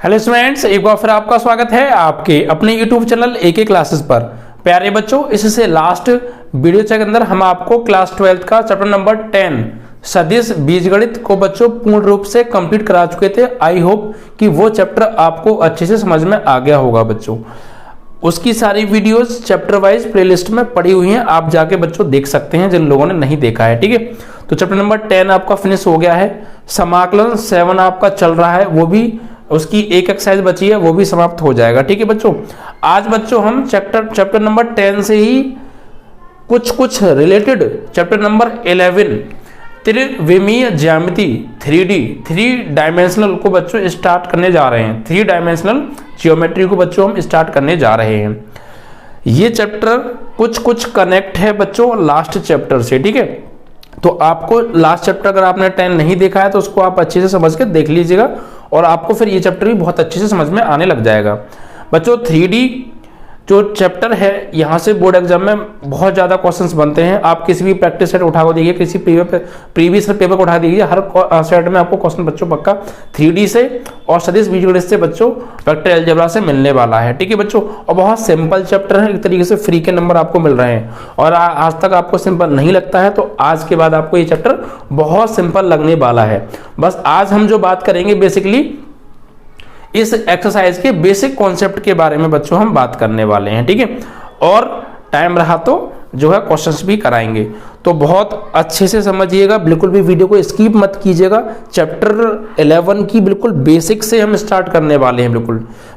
Hello students, एक बार फिर आपका स्वागत है आपके अपने YouTube चैनल AK क्लासेस पर। प्यारे बच्चों, इससे लास्ट वीडियो के अंदर हम आपको क्लास 12 का चैप्टर नंबर 10 सदिश बीजगणित को बच्चों पूर्ण रूप से कंप्लीट करा चुके थे। आई होप कि वो चैप्टर आपको अच्छे से समझ में आ गया होगा बच्चों। उसकी सारी वीडियोस चैप्टर वाइज प्लेलिस्ट में पड़ी हुई हैं, आप जाके बच्चों देख सकते हैं जिन लोगों ने नहीं देखा है। ठीक है, तो चैप्टर नंबर 10 आपका फिनिश हो गया है। समाकलन 7 आपका चल रहा है, वो भी उसकी एक एक्सरसाइज बची है, वो भी समाप्त हो जाएगा। ठीक है बच्चों, आज बच्चों हम चैप्टर नंबर 10 से ही कुछ रिलेटेड चैप्टर नंबर 11 त्रिविमीय ज्यामिति 3D 3 डायमेंशनल को बच्चों स्टार्ट करने जा रहे हैं। 3 डायमेंशनल ज्योमेट्री को बच्चों हम स्टार्ट करने जा रहे हैं। ये चैप्टर कुछ कनेक्ट है बच्चों लास्ट चैप्टर से। ठीक है, तो आपको लास्ट चैप्टर अगर आपने 10 नहीं देखा है तो उसको आप अच्छे से समझ के देख लीजिएगा और आपको फिर ये चैप्टर भी बहुत अच्छे से समझ में आने लग जाएगा बच्चों। 3D जो चैप्टर है, यहाँ से बोर्ड एग्जाम में बहुत ज़्यादा क्वेश्चंस बनते हैं। आप किसी भी प्रैक्टिस सेट उठा को देखिए, किसी प्रीवियस पेपर को उठा दीजिए, हर सेट में आपको क्वेश्चन बच्चों पक्का 3D से और सदिश बीजगणित से बच्चों वेक्टर अलजेब्रा से मिलने वाला है। ठीक है बच्चों, और बहुत सिंपल चैप्टर है, एक तरीके से फ्री के नंबर आपको मिल रहे हैं। और आज तक आपको सिंपल नहीं लगता है तो आज के बाद आपको ये चैप्टर बहुत सिंपल लगने वाला है। बस आज हम जो बात करेंगे बेसिकली इस एक्सरसाइज के बेसिक कॉन्सेप्ट के बारे में बच्चों हम बात करने वाले हैं। ठीक है, और टाइम रहा तो जो है क्वेश्चंस भी कराएंगे, तो बहुत अच्छे से समझिएगा, बिल्कुल भी वीडियो को स्किप मत कीजिएगा। चैप्टर 11 की बिल्कुल बेसिक से हम स्टार्ट करने वाले हैं,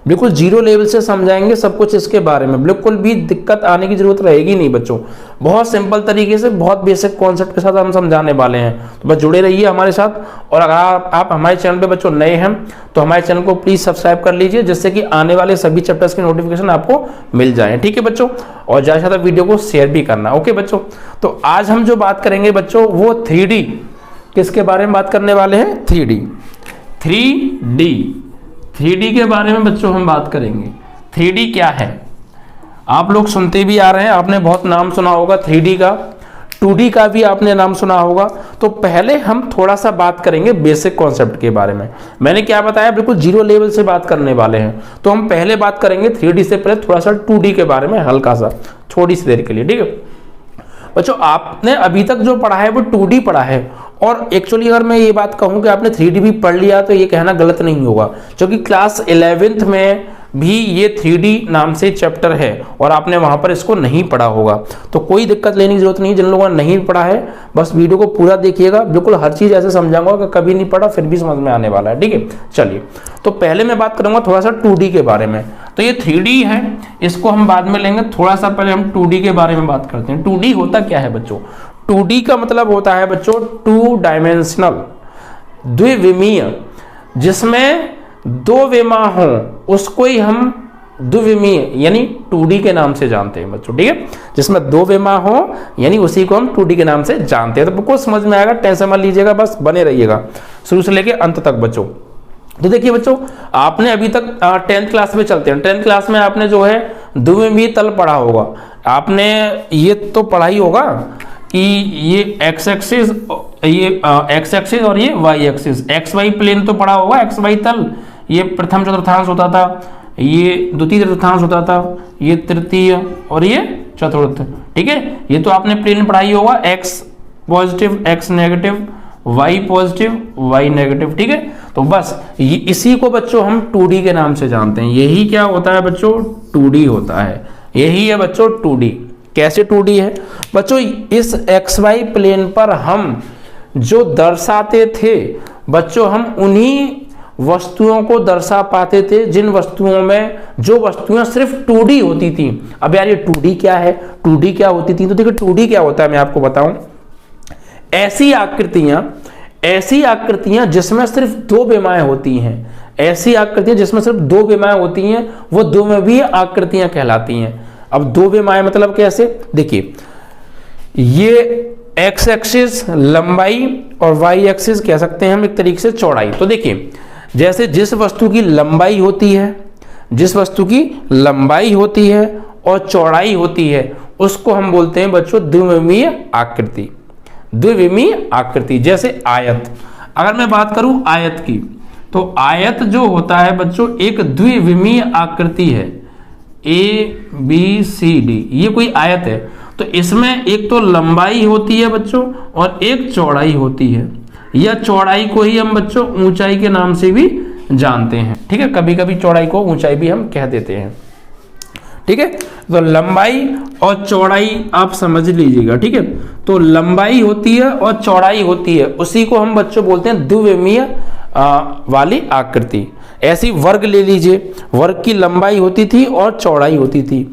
बिल्कुल जीरो लेवल से समझाएंगे सब कुछ इसके बारे में। बिल्कुल भी दिक्कत आने की जरूरत रहेगी नहीं बच्चों, बहुत सिंपल तरीके से बहुत बेसिक कॉन्सेप्ट के साथ हम समझाने वाले हैं। तो बस जुड़े रहिए हमारे साथ। और अगर आप हमारे चैनल पे बच्चों नए हैं तो हमारे चैनल को प्लीज सब्सक्राइब कर लीजिए, जिससे कि आने वाले सभी चैप्टर्स के नोटिफिकेशन आपको मिल जाए। ठीक है बच्चों, और ज्यादा से ज्यादा वीडियो को शेयर भी करना। ओके बच्चों, तो आज हम जो बात करेंगे बच्चों वो 3D किसके बारे में बात करने वाले हैं? 3D के बारे में बच्चों हम बात करेंगे। 3D क्या है? आप लोग सुनते भी आ रहे हैं, आपने बहुत नाम सुना होगा 3D का, 2D का भी आपने नाम सुना होगा। तो पहले हम थोड़ा सा बात करेंगे बेसिक कॉन्सेप्ट के बारे में। मैंने क्या बताया, बिल्कुल जीरो लेवल से बात करने वाले हैं। तो हम पहले बात करेंगे 3D से पहले थोड़ा सा 2D के बारे में, हल्का सा, थोड़ी सी देर के लिए। ठीक है बच्चों, आपने अभी तक जो पढ़ा है वो 2D पढ़ा है। और एक्चुअली अगर मैं ये बात कहूं कि आपने 3D भी पढ़ लिया तो ये कहना गलत नहीं होगा, क्योंकि क्लास 11th में भी ये 3D नाम से चैप्टर है और आपने वहां पर इसको नहीं पढ़ा होगा। तो कोई दिक्कत लेने की जरूरत नहीं, जिन लोगों ने नहीं पढ़ा है बस वीडियो को पूरा देखिएगा, बिल्कुल हर चीज ऐसे समझाऊंगा कि कभी नहीं पढ़ा फिर भी समझ में आने वाला है। ठीक है, चलिए तो पहले मैं बात करूंगा थोड़ा सा 2D के बारे में। तो ये 3D है, इसको हम बाद में लेंगे, थोड़ा सा पहले हम 2D के बारे में बात करते हैं। 2D होता क्या है बच्चों? 2D का मतलब होता है बच्चों 2 डायमेंशनल, द्विविमीय, जिसमें 2 विमा हो उसको ही हम द्विविमीय यानी 2D के नाम से जानते हैं बच्चों। ठीक है, जिसमें 2 विमा हो यानी उसी को हम 2D के नाम से जानते हैं। तो बिल्कुल समझ में आएगा, टेंशन मत लीजिएगा, बस बने रहिएगा शुरू से लेके अंत तक बच्चों। तो देखिए बच्चों, आपने अभी तक 10th क्लास में चलते हैं, 10th क्लास में आपने जो है द्विविमीय तल पढ़ा होगा। आपने ये तो पढ़ा ही होगा कि ये एक्स एक्सिस और ये y axis, x y plane तो पढ़ा होगा, एक्स वाई तल, ये प्रथम चतुर्थांश होता था, ये द्वितीय चतुर्थांश होता था, ये तृतीय और ये चतुर्थ। ठीक है, ये तो आपने प्लेन पढ़ाई होगा, x positive x negative, y positive y negative. ठीक है, तो बस इसी को बच्चों हम 2D के नाम से जानते हैं। यही क्या होता है बच्चों? 2D होता है, यही है बच्चों 2D। कैसे 2D है बच्चों? इस XY प्लेन पर हम जो दर्शाते थे बच्चों, हम उन्हीं वस्तुओं को दर्शा पाते थे जिन वस्तुओं में जो वस्तुएं सिर्फ 2D होती थी। अब यार ये 2D क्या है, 2D क्या होती थी? तो देखिए 2D क्या होता है मैं आपको बताऊं। ऐसी आकृतियां जिसमें सिर्फ 2 विमाएं होती हैं, ऐसी आकृतियां जिसमें सिर्फ 2 विमाएं होती हैं वो द्विविमीय आकृतियां कहलाती हैं। अब 2 विमाएं मतलब कैसे? देखिए, ये एक्स एक्सिस लंबाई और वाई एक्सिस कह सकते हैं हम एक तरीके से चौड़ाई। तो देखिए, जैसे जिस वस्तु की लंबाई होती है और चौड़ाई होती है उसको हम बोलते हैं बच्चों द्विविमीय आकृति। जैसे आयत, अगर मैं बात करूं आयत की, तो आयत जो होता है बच्चों एक द्विविमीय आकृति है, ABCD, ये कोई आयत है। तो इसमें एक तो लंबाई होती है बच्चों और एक चौड़ाई होती है, या चौड़ाई को ही हम बच्चों ऊंचाई के नाम से भी जानते हैं, ठीक है। कभी कभी चौड़ाई को ऊंचाई भी हम कह देते हैं, ठीक है। तो लंबाई और चौड़ाई आप समझ लीजिएगा, ठीक है। तो लंबाई होती है और चौड़ाई होती है, उसी को हम बच्चों बोलते हैं द्विविमीय वाली आकृति। ऐसी वर्ग ले लीजिए, वर्ग की लंबाई होती थी और चौड़ाई होती थी।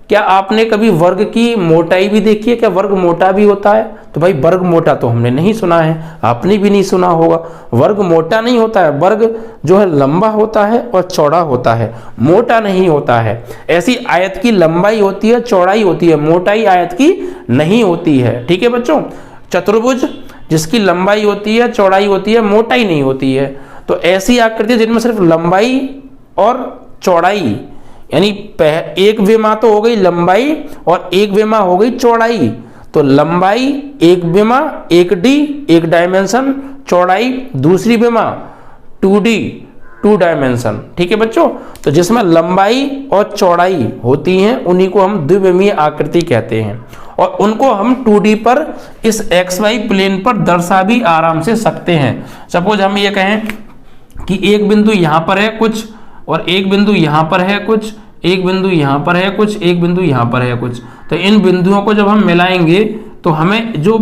क्या आपने कभी वर्ग की मोटाई भी देखी है? क्या वर्ग मोटा भी होता है? तो भाई वर्ग मोटा तो हमने नहीं सुना है, आपने भी नहीं सुना होगा। वर्ग मोटा नहीं होता है, वर्ग जो है लंबा होता है और चौड़ा होता है, मोटा नहीं होता है। ऐसी आयत की लंबाई होती है, चौड़ाई होती है, मोटाई आयत की नहीं होती है, ठीक है बच्चों। चतुर्भुज जिसकी लंबाई होती है, चौड़ाई होती है, मोटाई नहीं होती है। तो ऐसी आकृति जिनमें सिर्फ लंबाई और चौड़ाई, यानी एक विमा तो हो गई लंबाई और एक विमा हो गई चौड़ाई। तो लंबाई एक विमा 1D 1 डायमेंशन, चौड़ाई दूसरी विमा 2D 2 डायमेंशन, ठीक है बच्चों। तो जिसमें लंबाई और चौड़ाई होती हैं उन्हीं को हम द्विविमीय आकृति कहते हैं, और उनको हम 2D पर इस XY प्लेन पर दर्शा भी आराम से सकते हैं। सपोज हम ये कहें कि एक बिंदु यहां पर है कुछ, और एक बिंदु यहां पर है कुछ, एक बिंदु यहां पर है कुछ, एक बिंदु यहां पर है कुछ। तो इन बिंदुओं को जब हम मिलाएंगे तो हमें जो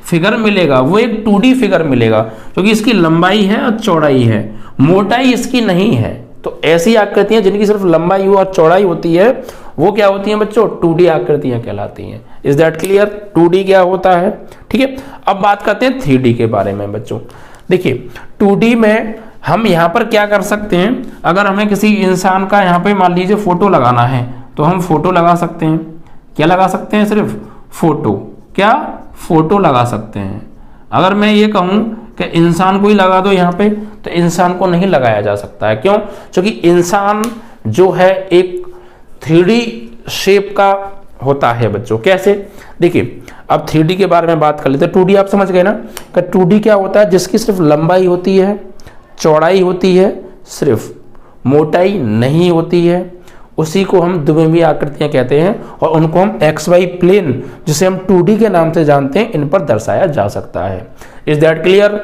फिगर मिलेगा वो एक 2D फिगर मिलेगा, क्योंकि इसकी लंबाई है और चौड़ाई है, मोटाई इसकी नहीं है। तो ऐसी आकृतियां जिनकी सिर्फ लंबाई और चौड़ाई होती है वो क्या होती हैं बच्चों? 2D आकृतियां कहलाती हैं। Is that clear? 2D क्या होता है, ठीक है। अब बात करते हैं 3D के बारे में बच्चों। देखिए 2D में हम यहाँ पर क्या कर सकते हैं, अगर हमें किसी इंसान का यहाँ पे मान लीजिए फोटो लगाना है तो हम फोटो लगा सकते हैं। क्या लगा सकते हैं? सिर्फ फोटो। क्या? फोटो लगा सकते हैं। अगर मैं ये कहूँ कि इंसान को ही लगा दो यहाँ पे, तो इंसान को नहीं लगाया जा सकता है। क्यों? क्योंकि इंसान जो है एक 3D शेप का होता है बच्चों। कैसे? देखिए अब 3D के बारे में बात कर लेते हैं। 2D आप समझ गए ना कि 2D क्या होता है? जिसकी सिर्फ लंबाई होती है, चौड़ाई होती है, सिर्फ मोटाई नहीं होती है, उसी को हम द्विविमीय आकृतियां कहते हैं, और उनको हम XY प्लेन जिसे हम 2D के नाम से जानते हैं इन पर दर्शाया जा सकता है। Is that clear?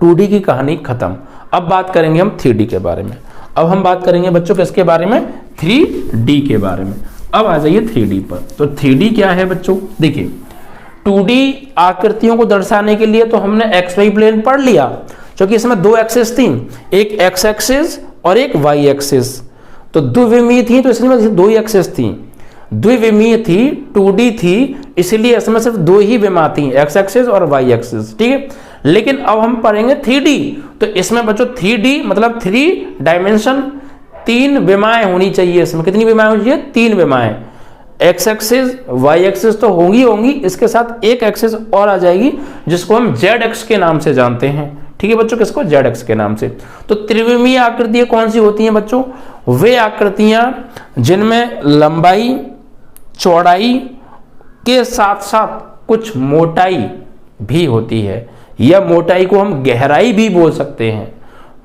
2D की कहानी खत्म। अब बात करेंगे हम 3D के बारे में। अब हम बात करेंगे बच्चों किसके बारे में? 3D के बारे में। अब आ जाइए 3D पर। तो 3D क्या है बच्चों? देखिए 2D आकृतियों को दर्शाने के लिए तो हमने XY प्लेन पढ़ लिया, क्योंकि इसमें 2 एक्सिस थी, एक X एक्सिस और एक Y एक्सिस। तो द्विविमीय थी तो इसलिए 2 ही एक्सिस थी। द्विविमीय थी, 2D थी, इसलिए इसमें सिर्फ 2 ही विमा थी, X एक्सिस और Y एक्सिस, ठीक है। लेकिन अब हम पढ़ेंगे 3D, तो इसमें बच्चों 3D मतलब 3 डायमेंशन, 3 विमाएं होनी चाहिए। इसमें कितनी विमाएं होनी चाहिए? 3 विमाएं। X एक्सिस Y एक्सिस तो होंगी, इसके साथ एक एक्सिस और आ जाएगी जिसको हम ZX के नाम से जानते हैं, ठीक है बच्चों। किसको? ZX के नाम से। तो त्रिविमीय आकृतियां कौन सी होती हैं बच्चों? वे आकृतियां जिनमें लंबाई चौड़ाई के साथ साथ कुछ मोटाई भी होती है, या मोटाई को हम गहराई भी बोल सकते हैं।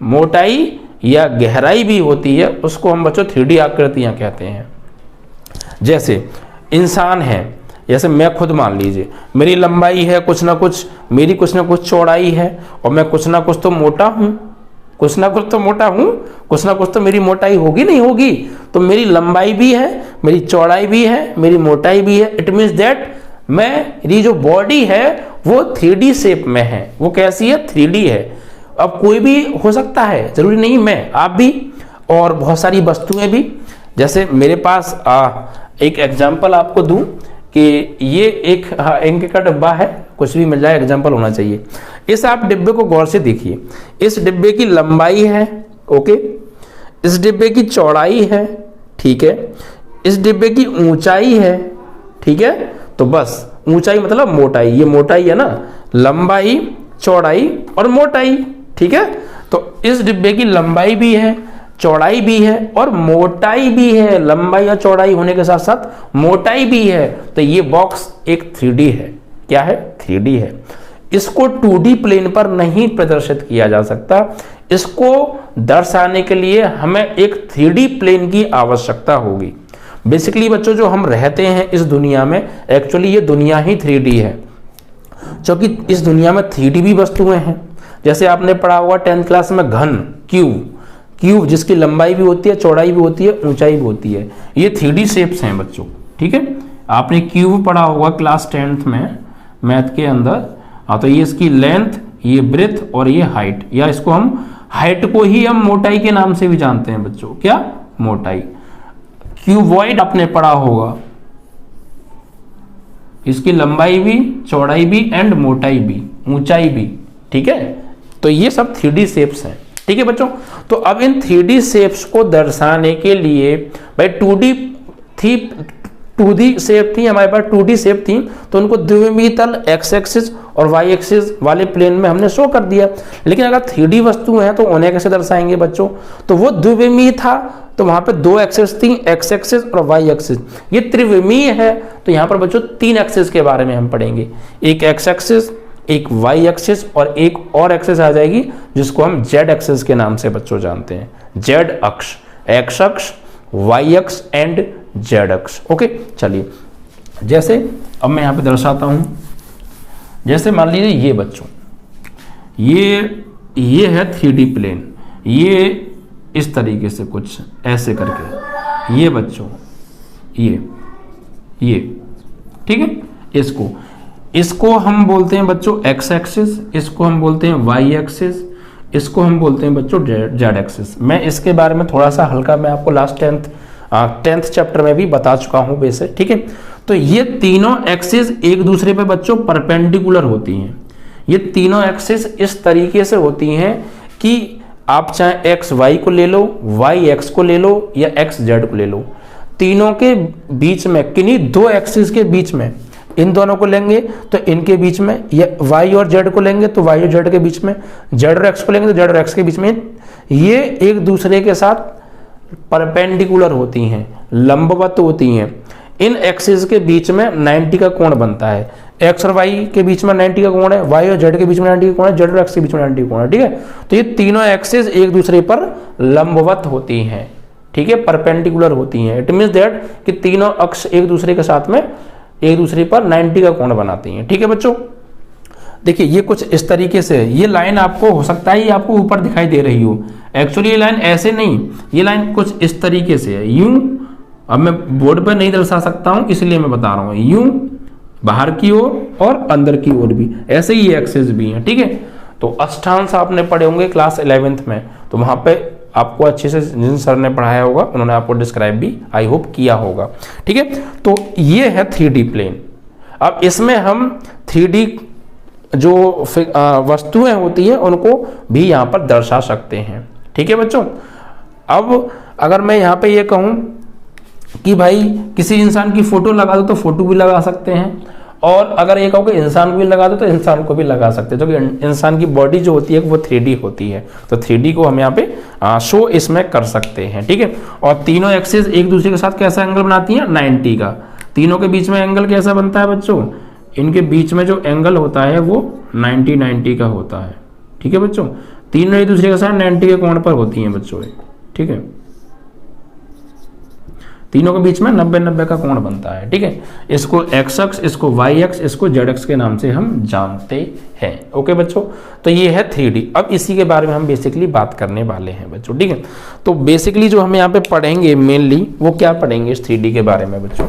मोटाई या गहराई भी होती है, उसको हम बच्चों 3D आकृतियां कहते हैं। जैसे इंसान है, जैसे मैं खुद मान लीजिए मेरी लंबाई है कुछ ना कुछ, मेरी कुछ ना कुछ चौड़ाई है, और मैं कुछ ना कुछ तो मोटा हूं, कुछ ना कुछ तो मोटा हूं, कुछ ना कुछ तो मेरी मोटाई होगी नहीं होगी। तो मेरी लंबाई भी है, मेरी चौड़ाई भी है, मेरी मोटाई भी है। इट मीन्स दैट मेरी जो बॉडी है वो 3D शेप में है। वो कैसी है? 3D है। अब कोई भी हो सकता है, जरूरी नहीं मैं, आप भी, और बहुत सारी वस्तुएं भी। जैसे मेरे पास एक एग्जाम्पल आपको दूं कि ये एक इंक का डिब्बा है, कुछ भी मिल जाए एग्जाम्पल होना चाहिए। इस आप डिब्बे को गौर से देखिए, इस डिब्बे की लंबाई है, ओके, इस डिब्बे की चौड़ाई है, ठीक है, इस डिब्बे की ऊंचाई है, ठीक है। तो बस ऊंचाई मतलब मोटाई, ये मोटाई है ना, लंबाई चौड़ाई और मोटाई, ठीक है। तो इस डिब्बे की लंबाई भी है, चौड़ाई भी है और मोटाई भी है। लंबाई या चौड़ाई होने के साथ साथ मोटाई भी है। तो ये बॉक्स एक 3D है। क्या है? 3D है। इसको 2D प्लेन पर नहीं प्रदर्शित किया जा सकता। इसको दर्शाने के लिए हमें एक 3D प्लेन की आवश्यकता होगी। बेसिकली बच्चों जो हम रहते हैं इस दुनिया में, एक्चुअली ये दुनिया ही 3D है, क्योंकि इस दुनिया में 3D भी वस्तुएं हैं। जैसे आपने पढ़ा होगा 10th क्लास में घन, क्यूब जिसकी लंबाई भी होती है, चौड़ाई भी होती है, ऊंचाई भी होती है, ये 3D शेप्स हैं बच्चों। ठीक है, आपने क्यूब पढ़ा होगा क्लास 10th में मैथ के अंदर। हाँ, तो ये इसकी लेंथ, ये ब्रेथ और ये हाइट, या इसको हम हाइट को ही हम मोटाई के नाम से भी जानते हैं बच्चों। क्या? मोटाई। क्यूबॉइड आपने पढ़ा होगा, इसकी लंबाई भी, चौड़ाई भी एंड मोटाई भी, ऊंचाई भी। ठीक है, तो ये सब 3D शेप्स हैं। ठीक है बच्चों, तो अब इन 3D शेप्स को दर्शाने के लिए भाई 2D शेप थी हमारे पास, 2D शेप थी, तो उनको द्विविमीय तल एक्स एक्सिस और वाई एक्सिस वाले प्लेन में हमने शो कर दिया। लेकिन अगर 3D वस्तु है तो उन्हें कैसे दर्शाएंगे बच्चों? तो वो द्विविमीय था, तो वहां पे 2 एक्सिस थी, एक्स एक्सिस और वाई एक्सिस। ये त्रिविमीय है, तो यहाँ पर बच्चों 3 एक्सिस के बारे में हम पढ़ेंगे, एक एक्स एक्सिस, एक वाई एक्सिस और एक और एक्सिस आ जाएगी जिसको हम जेड एक्सिस के नाम से बच्चों जानते हैं। जेड अक्ष, एक्स अक्ष, वाई अक्ष एंड जेड अक्ष। ओके, चलिए जैसे अब मैं यहाँ पे दर्शाता हूं, जैसे मान लीजिए ये बच्चों, ये है 3D प्लेन, ये इस तरीके से कुछ ऐसे करके, ये बच्चों ये ठीक है, इसको हम बोलते हैं बच्चों एक्स एक्सिस, इसको हम बोलते हैं वाई एक्सिस, इसको हम बोलते हैं बच्चों जेड एक्सिस। मैं इसके बारे में थोड़ा सा हल्का मैं आपको लास्ट 10th चैप्टर में भी बता चुका हूं वैसे। ठीक है, तो ये तीनों एक्सिस एक दूसरे पे बच्चों परपेंडिकुलर होती हैं। ये तीनों एक्सिस इस तरीके से होती हैं कि आप चाहे एक्स वाई को ले लो, वाई एक्स को ले लो या एक्स जेड को ले लो, तीनों के बीच में, किन्हीं 2 एक्सिस के बीच में, इन दोनों को लेंगे तो इनके बीच में, या वाई और जेड को लेंगे तो वाई और जेड के बीच में, जेड और एक्स को लेंगे तो जेड और एक्स के बीच में, ये एक दूसरे के साथ परपेंडिकुलर होती हैं, लंबवत होती हैं। इन एक्सिस के बीच में 90 का कोण बनता है। एक्स और वाई के बीच में 90 का कोण है, वाई और जेड के बीच में 90 का कोण है, जेड और एक्स के बीच में 90 का कोण है। ठीक है, तो ये तीनों एक्सिस एक दूसरे पर लंबवत होती हैं। ठीक है, परपेंडिकुलर होती हैं। इट मींस दैट कि तीनों अक्ष एक दूसरे के साथ में एक दूसरे पर 90 का कोण बनाती हैं। ठीक है बच्चों, देखिए ये कुछ इस तरीके से, ये लाइन आपको हो सकता है ये आपको ऊपर दिखाई दे रही हो, एक्चुअली ये लाइन ऐसे नहीं, ये लाइन कुछ इस तरीके से है, यूं। अब मैं बोर्ड पर नहीं दर्शा सकता हूं इसलिए मैं बता रहा हूं, यूं बाहर की ओर और अंदर की ओर भी, ऐसे ही एक्सिस भी है। ठीक है, तो अष्टांश आपने पढ़े होंगे क्लास 11th में, तो वहां पे आपको अच्छे से जिन सर ने पढ़ाया होगा उन्होंने आपको डिस्क्राइब भी आई होप किया होगा। ठीक है, तो ये है 3D प्लेन। अब इसमें हम 3D जो वस्तुएं होती हैं उनको भी यहाँ पर दर्शा सकते हैं। ठीक है बच्चों, अब अगर मैं यहाँ पे ये कहूँ कि भाई किसी इंसान की फोटो लगा दो तो फोटो भी लगा सकते हैं, और अगर ये कहो कि इंसान को भी लगा दो तो इंसान को भी लगा सकते हैं, क्योंकि इंसान की बॉडी जो होती है वो 3D होती है, तो 3D को हम यहाँ पे शो इसमें कर सकते हैं। ठीक है, और तीनों एक्सिस एक दूसरे के साथ कैसा एंगल बनाती हैं? 90 का। तीनों के बीच में एंगल कैसा बनता है बच्चों? इनके बीच में जो एंगल होता है वो 90 का होता है। ठीक है बच्चों, तीनों एक दूसरे के साथ 90 के कोण पर होती हैं बच्चों। ठीक है, तीनों के बीच में 90 का कोण बनता है। ठीक है, इसको एक्स अक्ष, इसको वाई अक्ष, इसको जेड अक्ष के नाम से हम जानते हैं। ओके बच्चों, तो ये है 3D। अब इसी के बारे में हम बेसिकली बात करने वाले हैं बच्चों। ठीक है, तो बेसिकली जो हम यहाँ पे पढ़ेंगे मेनली वो क्या पढ़ेंगे इस 3D के बारे में बच्चों?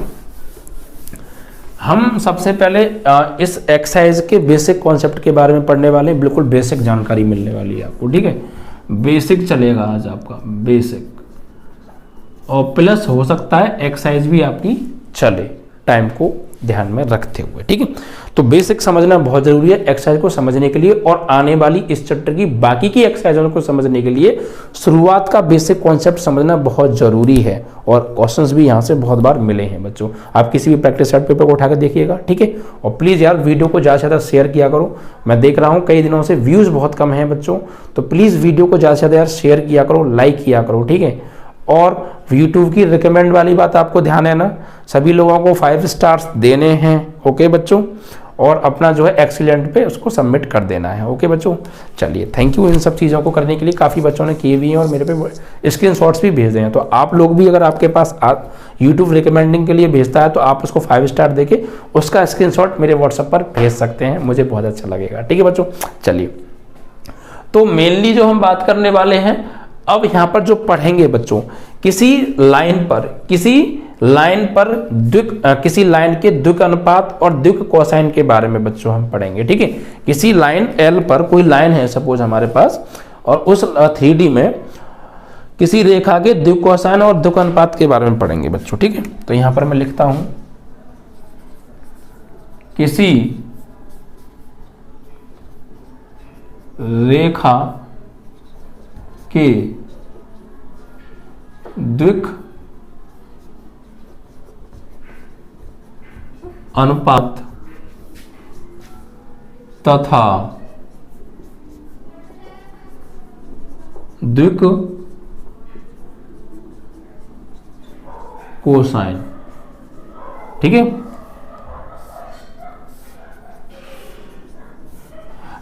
हम सबसे पहले इस एक्सरसाइज के बेसिक कॉन्सेप्ट के बारे में पढ़ने वाले हैं, बिल्कुल बेसिक जानकारी मिलने वाली है आपको। ठीक है, बेसिक चलेगा आज आपका, बेसिक, और प्लस हो सकता है एक्सरसाइज भी आपकी चले, टाइम को ध्यान में रखते हुए। ठीक है, तो बेसिक समझना बहुत जरूरी है एक्सरसाइज को समझने के लिए, और आने वाली इस चैप्टर की बाकी की एक्सरसाइजों को समझने के लिए शुरुआत का बेसिक कॉन्सेप्ट समझना बहुत जरूरी है। और क्वेश्चंस भी यहाँ से बहुत बार मिले हैं बच्चों, आप किसी भी प्रैक्टिस सेट पेपर को उठाकर देखिएगा। ठीक है, और प्लीज़ यार वीडियो को ज़्यादा से ज़्यादा शेयर किया करो। मैं देख रहा हूँ कई दिनों से व्यूज़ बहुत कम हैं बच्चों, तो प्लीज़ वीडियो को ज़्यादा से ज़्यादा यार शेयर किया करो, लाइक किया करो। ठीक है, और YouTube की रिकमेंड वाली बात आपको ध्यान है ना, सभी लोगों को 5 स्टार्स देने हैं। ओके बच्चों, और अपना जो है एक्सीलेंट पे उसको सबमिट कर देना है। ओके बच्चों, चलिए थैंक यू इन सब चीज़ों को करने के लिए। काफ़ी बच्चों ने किए भी हैं और मेरे पे स्क्रीनशॉट्स भी भेजे हैं। तो आप लोग भी अगर आपके पास यूट्यूब रिकमेंडिंग के लिए भेजता है तो आप उसको 5 स्टार देके उसका स्क्रीनशॉट मेरे व्हाट्सएप पर भेज सकते हैं, मुझे बहुत अच्छा लगेगा। ठीक है बच्चों, चलिए तो मेनली जो हम बात करने वाले हैं अब यहाँ पर जो पढ़ेंगे बच्चों, किसी लाइन पर किसी लाइन के द्विक अनुपात और द्विक कोसाइन के बारे में बच्चों हम पढ़ेंगे। ठीक है, किसी लाइन L पर कोई लाइन है सपोज हमारे पास, और उस 3D में किसी रेखा के द्विक कोसाइन और द्विक अनुपात के बारे में पढ़ेंगे बच्चों। ठीक है, तो यहां पर मैं लिखता हूं किसी रेखा के द्विक अनुपात तथा द्विक कोसाइन। ठीक है,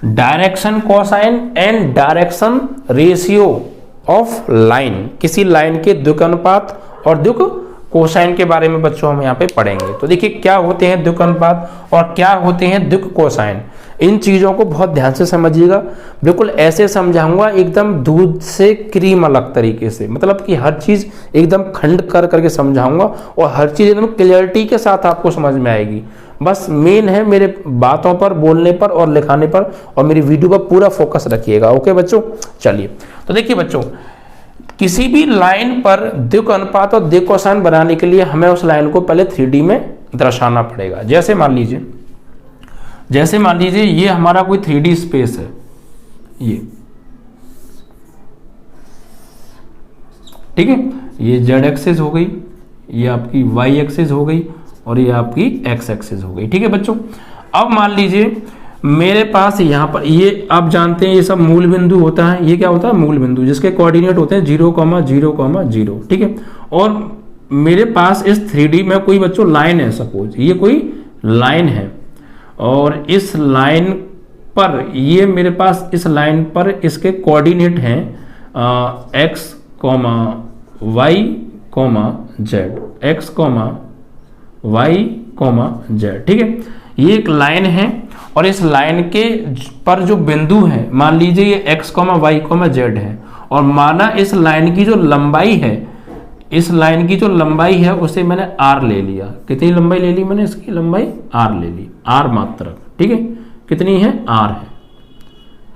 direction cosine and direction ratio of line, किसी लाइन के द्विक अनुपात और द्विक कोसाइन के बारे में बच्चों हम यहाँ पे पढ़ेंगे। तो देखिए क्या होते हैं द्विक अनुपात और क्या होते हैं द्विक कोसाइन, इन चीजों को बहुत ध्यान से समझिएगा। बिल्कुल ऐसे समझाऊंगा एकदम दूध से क्रीम अलग तरीके से, मतलब कि हर चीज एकदम खंड कर करके समझाऊंगा और हर चीज एकदम क्लियरिटी के साथ आपको समझ में आएगी। बस मेन है मेरे बातों पर, बोलने पर और लिखाने पर, और मेरी वीडियो पर पूरा फोकस रखिएगा। ओके बच्चों, चलिए तो देखिए बच्चों, किसी भी लाइन पर द्विक अनुपात और द्विक कोसाइन बनाने के लिए हमें उस लाइन को पहले 3D में दर्शाना पड़ेगा। जैसे मान लीजिए ये हमारा कोई 3D स्पेस है, ये ठीक है, ये Z एक्सिस हो गई, ये आपकी Y एक्सिस हो गई और ये आपकी X एक्सिस हो गई। ठीक है बच्चों, अब मान लीजिए मेरे पास यहाँ पर ये आप जानते हैं ये सब मूल बिंदु होता है। ये क्या होता है? मूल बिंदु, जिसके कोऑर्डिनेट होते हैं 0,0,0। ठीक है, और मेरे पास इस 3D में कोई बच्चों लाइन है, सपोज ये कोई लाइन है और इस लाइन पर ये मेरे पास इस लाइन पर इसके कोऑर्डिनेट हैं x, y, z, x, y, z। ठीक है, ये एक लाइन है और इस लाइन के पर जो बिंदु है, मान लीजिए ये x, y, z है, और माना इस लाइन की जो लंबाई है, इस लाइन की जो लंबाई है उसे मैंने r ले लिया। कितनी लंबाई ले ली मैंने? इसकी लंबाई r ले ली, r मात्रक। ठीक है, कितनी है? r है।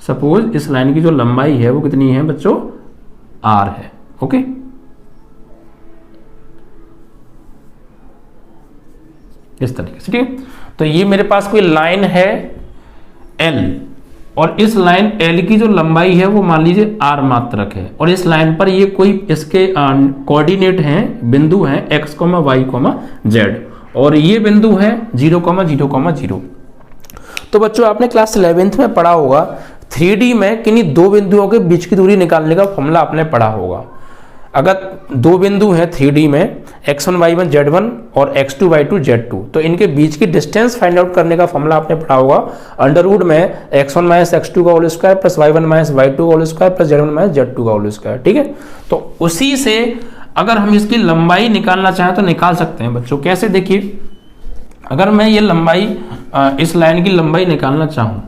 सपोज इस लाइन की जो लंबाई है वो कितनी है बच्चों? r है। ओके, इस तरीके से। ठीक है, तो ये मेरे पास कोई लाइन है L और इस लाइन L की जो लंबाई है वो मान लीजिए r मात्रक है, और इस लाइन पर ये कोई इसके कोऑर्डिनेट हैं, बिंदु हैं x, y, z, और ये बिंदु है 0,0,0। तो बच्चों आपने क्लास 11th में पढ़ा होगा 3D में किन्हीं दो बिंदुओं के बीच की दूरी निकालने का फॉर्मूला आपने पढ़ा होगा। अगर दो बिंदु हैं 3D में x1, y1, z1 और x2, y2, z2, तो इनके बीच की डिस्टेंस फाइंड आउट करने का फॉर्मूला आपने पढ़ा होगा अंडर रूट में x1 माइनस x2 का whole square plus y1 minus y2 का whole square plus z1 minus z2 का होल स्क्वायर। ठीक है, तो उसी से अगर हम इसकी लंबाई निकालना चाहें तो निकाल सकते हैं बच्चों। कैसे? देखिए, अगर मैं ये लंबाई इस लाइन की लंबाई निकालना चाहूँ,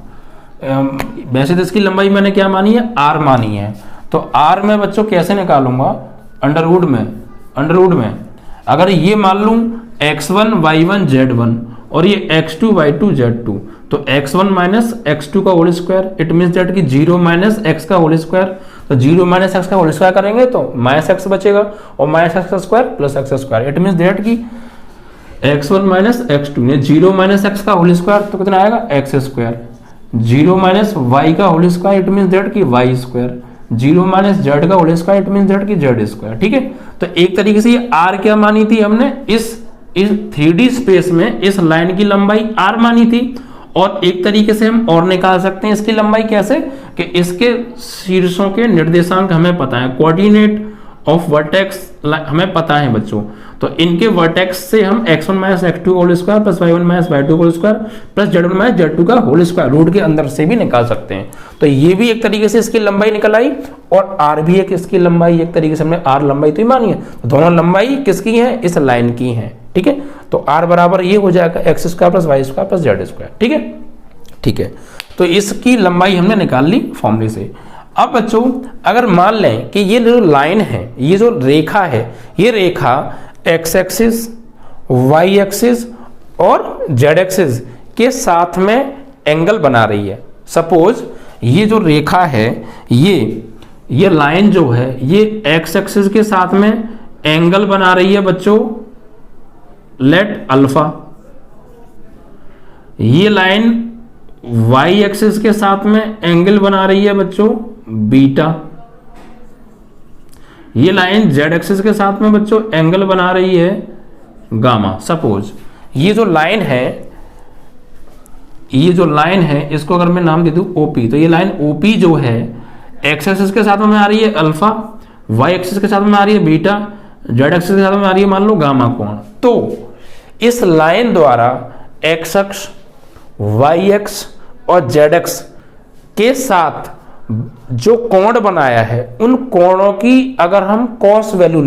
वैसे तो इसकी लंबाई मैंने क्या मानी है? r मानी है। तो r में बच्चों कैसे निकालूंगा? अंडर रूट में अगर ये मान लूं x1, y1, z1 और ये x2, y2, z2, तो x1 माइनस x2 का whole square, it means that कि 0 माइनस x का होल स्क्वायर, तो 0 माइनस x का होल स्क्वायर करेंगे तो माइनस x बचेगा और माइनस x का square plus x square, it means that कि x1 माइनस x2 ने 0 माइनस x का होल स्क्वायर तो कितना आएगा? x स्क्वायर, 0 माइनस y का whole square, it means that कि y स्क्वायर, 0 माइनस z का whole square, it means that कि z स्क्वायर। ठीक है, तो एक तरीके से ये r क्या मानी थी हमने? इस 3D स्पेस में इस लाइन की लंबाई r मानी थी, और एक तरीके से हम और निकाल सकते हैं इसकी लंबाई। कैसे? कि इसके शीर्षों के निर्देशांक हमें पता है, कोऑर्डिनेट ऑफ वर्टेक्स हमें पता है बच्चों, तो इनके वर्टेक्स से हम x1 minus x2 whole square plus y1 minus y2 whole square plus z1 minus z2 का होल स्क्वायर रूट के अंदर से भी निकाल सकते हैं। तो ये भी एक तरीके से इसकी लंबाई निकल आई और r भी एक इसकी लंबाई, एक तरीके से हमने r लंबाई तो ही मानी है, तो दोनों लंबाई किसकी है, इस लाइन की है। ठीक है, तो r बराबर ये हो जाएगा x square plus y square plus z square. ठीक है, ठीक है, तो इसकी लंबाई हमने निकाल ली फॉर्मूले से। अब बच्चों अगर मान लें कि ये जो लाइन है, ये जो रेखा है, ये रेखा एक्स एक्सिस, वाई एक्सिस और जेड एक्सिस के साथ में एंगल बना रही है। सपोज ये जो रेखा है, ये लाइन जो है ये एक्स एक्सिस के साथ में एंगल बना रही है बच्चों, लेट अल्फा। ये लाइन वाई एक्सिस के साथ में एंगल बना रही है बच्चों बीटा। ये लाइन जेड एक्सिस के साथ में बच्चों एंगल बना रही है गामा। सपोज ये जो लाइन है, इसको अगर मैं नाम दे दूं ओपी, तो ये लाइन ओपी जो है एक्स एक्सिस के साथ में आ रही है अल्फा, वाई एक्सिस के साथ में आ रही है बीटा, जेड एक्सिस के साथ में आ रही है मान लो गामा कोण। तो इस लाइन द्वारा एक्स अक्ष, वाई अक्ष और जेड अक्ष के साथ जो कोण बनाया है, उन कोणों की अगर हम कॉस वैल्यू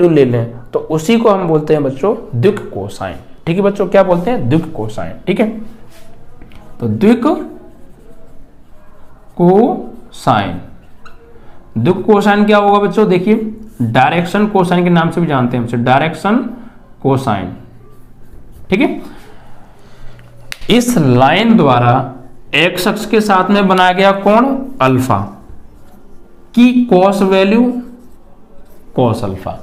ले लें, तो उसी को हम बोलते हैं बच्चों द्विक कोसाइन। ठीक है बच्चों, क्या बोलते हैं, द्विक कोसाइन। ठीक है, तो द्विक कोसाइन क्या होगा बच्चों, देखिए डायरेक्शन कोसाइन के नाम से भी जानते हैं बच्चों, डायरेक्शन कोसाइन। ठीक है, इस लाइन द्वारा एक्स अक्ष के साथ में बनाया गया कोण अल्फा की कॉस वैल्यू कॉस अल्फा।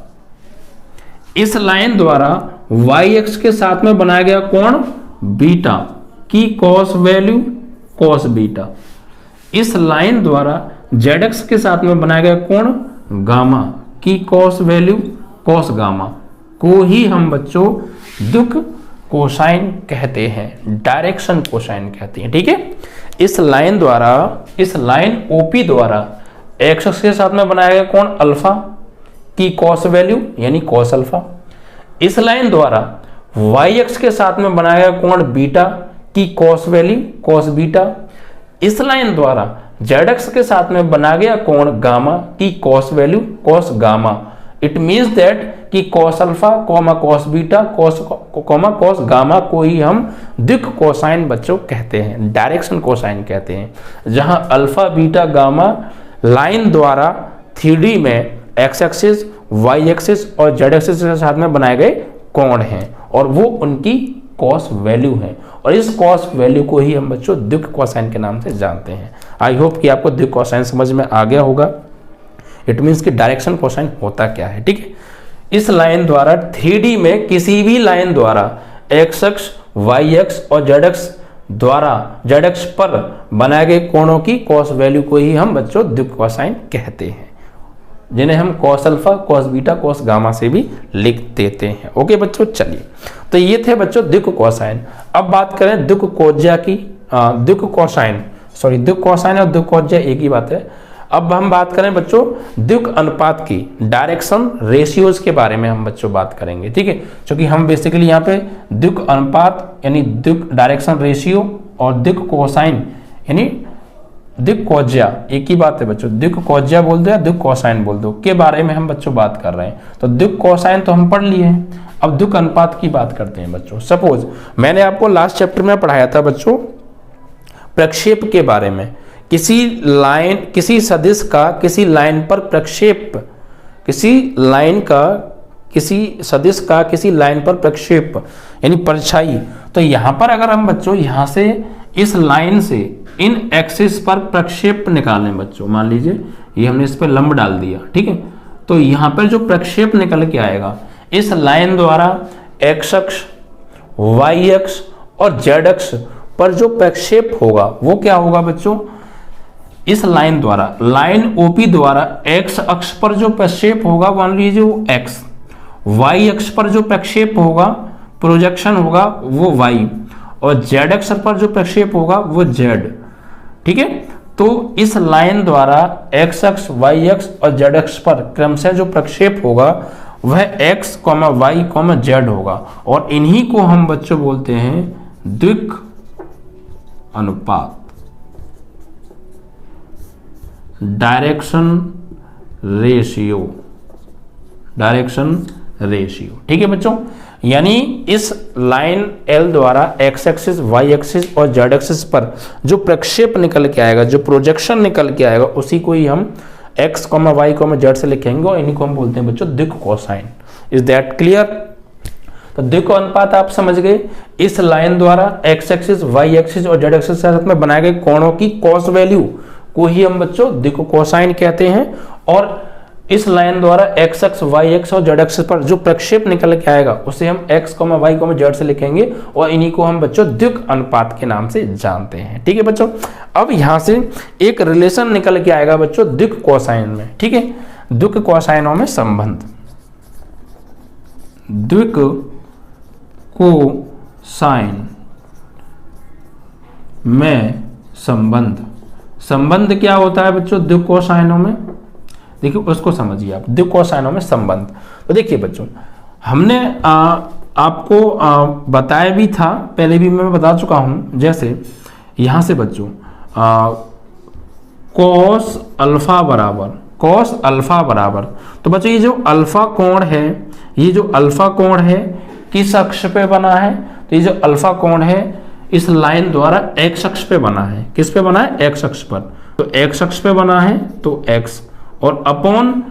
इस लाइन द्वारा वाई अक्ष के साथ में बनाया गया कोण बीटा की कॉस वैल्यू कॉस बीटा। इस लाइन द्वारा जेड अक्ष के साथ में बनाया गया कोण गामा की कॉस वैल्यू कॉस गामा को ही हम बच्चों द्विक कोसाइन कहते हैं, डायरेक्शन कोसाइन कहते हैं। ठीक है, इस लाइन ओपी द्वारा एक्स अक्ष के साथ में बनाया गया कोण अल्फा की कॉस वैल्यू यानी कॉस अल्फा। इस लाइन द्वारा वाई अक्ष के साथ में बनाया गया कोण बीटा की कॉस वैल्यू कॉस बीटा। इस लाइन द्वारा जेड अक्ष के साथ में बनाया गया कोण गामा की cos value cos gamma. It means that कि cos alpha comma cos beta comma cos gamma को ही हम द्विक कोसाइन बच्चों कहते हैं, डायरेक्शन कोसाइन कहते हैं, जहां अल्फा बीटा गामा लाइन द्वारा 3D में एक्स एक्सिस, वाई एक्सिस और जेड एक्सिस के साथ में बनाए गए कोण हैं और वो उनकी कॉस वैल्यू है, और इस कॉस वैल्यू को ही हम बच्चों द्विक कोसाइन के नाम से जानते हैं। आई होप कि आपको द्विक कोसाइन समझ में आ गया होगा। इट मीन्स कि डायरेक्शन कोसाइन होता क्या है। ठीक है, इस लाइन द्वारा 3D में किसी भी लाइन द्वारा एक्स अक्ष, वाई अक्ष और जेड अक्ष द्वारा जेड अक्ष पर बनाए गए कोणों की कॉस वैल्यू को ही हम बच्चों द्विक कोसाइन कहते हैं, जिन्हें हम cos alpha, cos beta, cos gamma से भी लिख देते हैं। ओके बच्चों, चलिए, तो ये थे बच्चों द्विक कोसाइन। अब बात करें द्विक कोज्या की। द्विक कोसाइन और द्विक कोज्या एक ही बात है। अब हम बात करें बच्चों द्विक अनुपात की, डायरेक्शन रेशियोज के बारे में हम बच्चों बात करेंगे। ठीक है, क्योंकि हम बेसिकली यहाँ पे द्विक अनुपात यानी द्विक डायरेक्शन रेशियो और द्विक कोसाइन यानी द्विक कोज्या एक ही बात है बच्चों। द्विक कोज्या बोल दो या द्विक कोसाइन बोल दो के बारे में हम बच्चों बात कर रहे हैं। तो द्विक कोसाइन तो हम पढ़ लिए हैं, अब द्विक अनुपात की बात करते हैं बच्चों। सपोज मैंने आपको लास्ट चैप्टर में पढ़ाया था बच्चों प्रक्षेप के बारे में। किसी सदिश का किसी लाइन पर प्रक्षेप, किसी सदिश का किसी लाइन पर प्रक्षेप यानी परछाई। तो यहां पर अगर हम बच्चों यहां से इस लाइन से इन एक्सिस पर प्रक्षेप निकालें बच्चों, मान लीजिए ये हमने इस पर लंब डाल दिया। ठीक है, तो यहां पर जो प्रक्षेप निकल के आएगा इस लाइन द्वारा एक्स अक्ष, वाई अक्ष और जेड अक्ष पर जो प्रक्षेप होगा वो क्या होगा बच्चों, इस लाइन द्वारा लाइन ओपी द्वारा एक्स अक्ष पर जो प्रक्षेप होगा मान लीजिए वो एक्स, वाई अक्ष पर जो प्रक्षेप होगा प्रोजेक्शन होगा वो वाई, और जेड अक्ष पर जो प्रक्षेप होगा वो जेड। ठीक है, तो इस लाइन द्वारा एक्स अक्ष, वाई अक्ष और जेड अक्ष पर क्रमशः जो प्रक्षेप होगा वह एक्स, वाई, जेड होगा और इन्हीं को हम बच्चों बोलते हैं द्विक अनुपात, डायरेक्शन रेशियो, डायरेक्शन रेशियो। ठीक है बच्चों, यानी इस लाइन एल द्वारा एक्स एक्सिस, वाई एक्सिस और जेड एक्सिस पर जो प्रक्षेप निकल के आएगा, जो प्रोजेक्शन निकल के आएगा, उसी को ही हम एक्स, वाई, जेड से लिखेंगे और इन्हीं को हम बोलते हैं बच्चों द्विक कोसाइन। Is that clear? तो द्विक अनुपात आप समझ गए, इस लाइन द्वारा एक्स एक्सिस, वाई एक्सिस और जेड एक्सिस के साथ में बनाए गए कोणों की कॉस वैल्यू को ही हम बच्चों द्विक कोसाइन कहते हैं। और इस लाइन द्वारा एक्स अक्ष, वाई एक्स और जेड एक्सिस पर जो प्रक्षेप निकल के आएगा उसे हम एक्स, वाई, जेड से लिखेंगे और इन्हीं को हम बच्चों द्विक अनुपात के नाम से जानते हैं। ठीक है बच्चों, अब यहां से एक रिलेशन निकल के आएगा बच्चों द्विक कोसाइन में। ठीक है, द्विक कोसाइनों में संबंध, द्विक कोसाइन में संबंध, संबंध क्या होता है बच्चों द्विक कोसाइनों में? देखिए उसको समझिए आप, द्विक कोसाइनों में संबंध। तो देखिए बच्चों, हमने आपको बताया भी था, पहले भी मैं बता चुका हूं। जैसे यहां से बच्चों कॉस अल्फा बराबर, तो बच्चों ये जो अल्फा कोण है, ये जो अल्फा कोण है किस अक्ष पे बना है? तो ये जो अल्फा कोण है इस लाइन द्वारा एक्स अक्ष पे बना है। किस पे बना है? एक्स अक्ष पर। तो एक्स अक्ष पे बना है तो एक्स, और अपॉन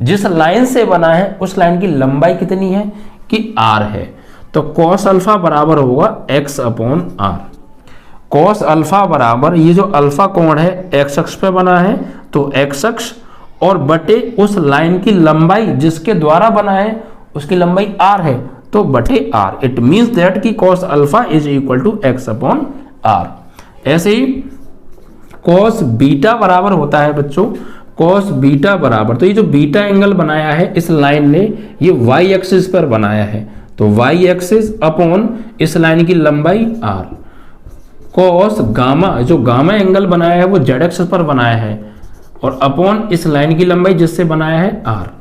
जिस लाइन से बना है उस लाइन की लंबाई कितनी है कि आर है। तो कॉस अल्फा बराबर होगा x upon r. Cos alpha बराबर ये जो अल्फा कोण है एक्स अक्ष पे बना है तो एक्स अक्ष और बटे उस लाइन की लंबाई जिसके द्वारा बना है उसकी लंबाई आर है तो बटे आर। इट मीन्स दैट कि cos alpha is equal to x upon r. ऐसे ही कॉस बीटा बराबर होता है बच्चों कॉस बीटा बराबर, तो ये जो बीटा एंगल बनाया है इस लाइन ने ये वाई एक्सिस पर बनाया है तो वाई एक्सिस अपॉन इस लाइन की लंबाई आर। कॉस गामा, जो गामा एंगल बनाया है वो जेड एक्सिस पर बनाया है और अपॉन इस लाइन की लंबाई जिससे बनाया है आर।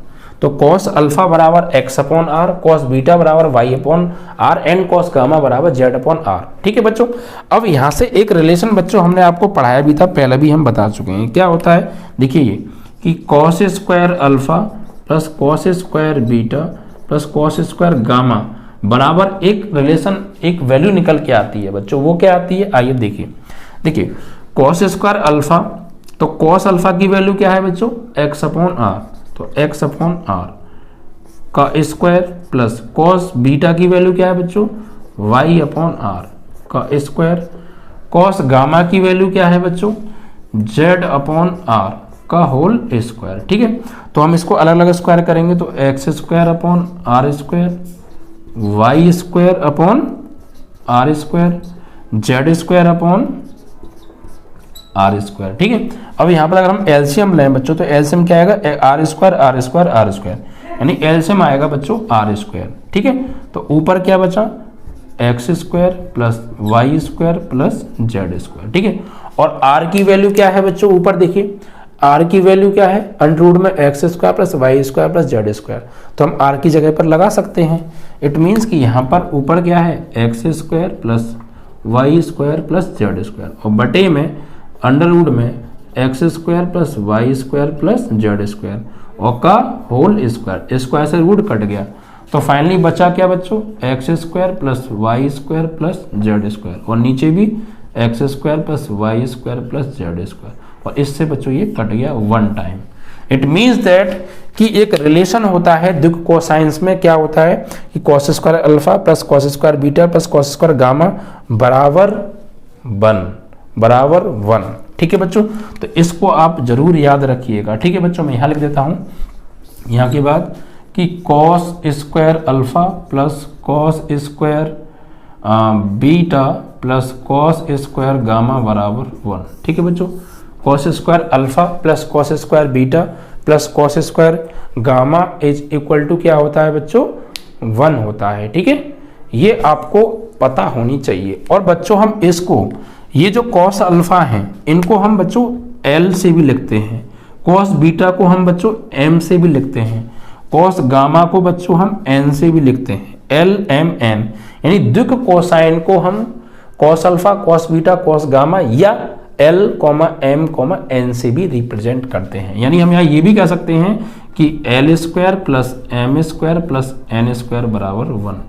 तो कॉस अल्फा बराबर x upon r, cos beta बराबर y upon r and cos gamma बराबर जेड अपॉन आर। ठीक है बच्चों, अब यहां से एक रिलेशन बच्चों हमने आपको पढ़ाया भी था, पहले भी हम बता चुके हैं। क्या होता है देखिए ये कि cos square alpha plus cos square beta plus cos square gamma बराबर एक रिलेशन, एक वैल्यू निकल के आती है बच्चों। वो क्या आती है आइए देखिए कॉस स्क्वायर अल्फा, तो कॉस अल्फा की वैल्यू क्या है बच्चों एक्स अपॉन आर, तो एक्स अपॉन आर का स्क्वायर प्लस कॉस बीटा की वैल्यू क्या है बच्चों वाई अपॉन आर का स्क्वायर, कॉस गामा की वैल्यू क्या है बच्चों जेड अपॉन आर का होल स्क्वायर। ठीक है, तो हम इसको अलग अलग स्क्वायर करेंगे तो x square upon r square, y square upon r square, z square upon r square. ठीक है, अब यहाँ पर अगर हम एलसीएम लें बच्चों तो एलसीएम क्या आएगा r square r square r square, यानी एलसीएम आएगा बच्चों आर स्क्वायर। ठीक है, तो ऊपर क्या बचा x square plus y square plus z square. ठीक है, और आर की वैल्यू क्या है बच्चों ऊपर देखिए आर की वैल्यू क्या है अंडर में x square plus y square plus z square, तो हम आर की जगह पर लगा सकते हैं। इट मीन्स कि यहाँ पर ऊपर क्या है x square plus y square plus z square और बटे में अंडर रूट में x square plus y square plus z square और का होल स्क्वायर, स्क्वायर से रूट कट गया तो फाइनली बचा क्या बच्चों x square plus y square plus z square और नीचे भी x square plus y square plus z square और इससे बच्चों ये कट गया one time. It means that कि एक रिलेशन होता है द्विक कोसाइंस में, क्या होता है कि cos square alpha plus cos square beta plus cos square gamma बराबर वन। ठीक है बच्चों, तो इसको आप जरूर याद रखिएगा। ठीक है बच्चों, मैं यहाँ लिख देता हूँ यहाँ के बाद कि cos square alpha plus cos square beta plus cos square gamma बराबर वन। ठीक है बच्चों, cos square alpha plus cos square beta plus cos square gamma is equal to क्या होता है बच्चों वन होता है। ठीक है, ये आपको पता होनी चाहिए। और बच्चों हम इसको ये जो कॉस अल्फा हैं इनको हम बच्चों एल से भी लिखते हैं, कॉस बीटा को हम बच्चों एम से भी लिखते हैं, कॉस गामा को बच्चों हम एन से भी लिखते हैं, एल एम एन। यानी द्विक कोसाइन को हम cos alpha, cos beta, cos gamma या एल एम एन से भी रिप्रेजेंट करते हैं। यानी हम यहाँ ये भी कह सकते हैं कि l square plus m square plus n square बराबर 1।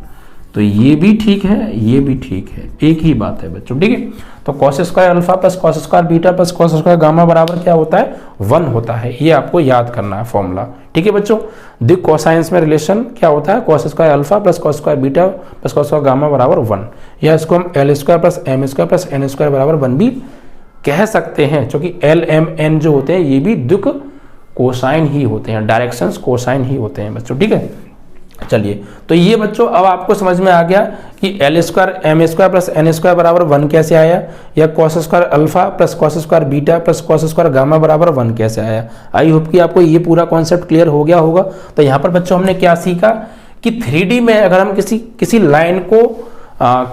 तो ये भी ठीक है, ये भी ठीक है, एक ही बात है बच्चों, ठीक है। तो cos square alpha plus cos square beta plus cos square gamma बराबर क्या होता है, 1 होता है। ये आपको याद करना है फॉर्मूला, ठीक है बच्चों। द्विक कोसाइंस में रिलेशन क्या होता है, cos square alpha plus cos square beta plus cos square gamma बराबर 1, या इसको हम l square plus m square plus n square बराबर 1 भी कह सकते हैं, क्योंकि एल एम एन जो होते हैं ये भी द्विक कोसाइन ही होते हैं, डायरेक्शंस कोसाइन ही होते हैं बच्चों, ठीक है। चलिए, तो ये बच्चों अब आपको समझ में आ गया कि l square m square plus n square बराबर 1 कैसे आया, या cos square alpha plus cos square beta plus cos square gamma बराबर 1 कैसे आया। आई होप कि आपको ये पूरा कॉन्सेप्ट क्लियर हो गया होगा। तो यहाँ पर बच्चों हमने क्या सीखा कि 3D में अगर हम किसी लाइन को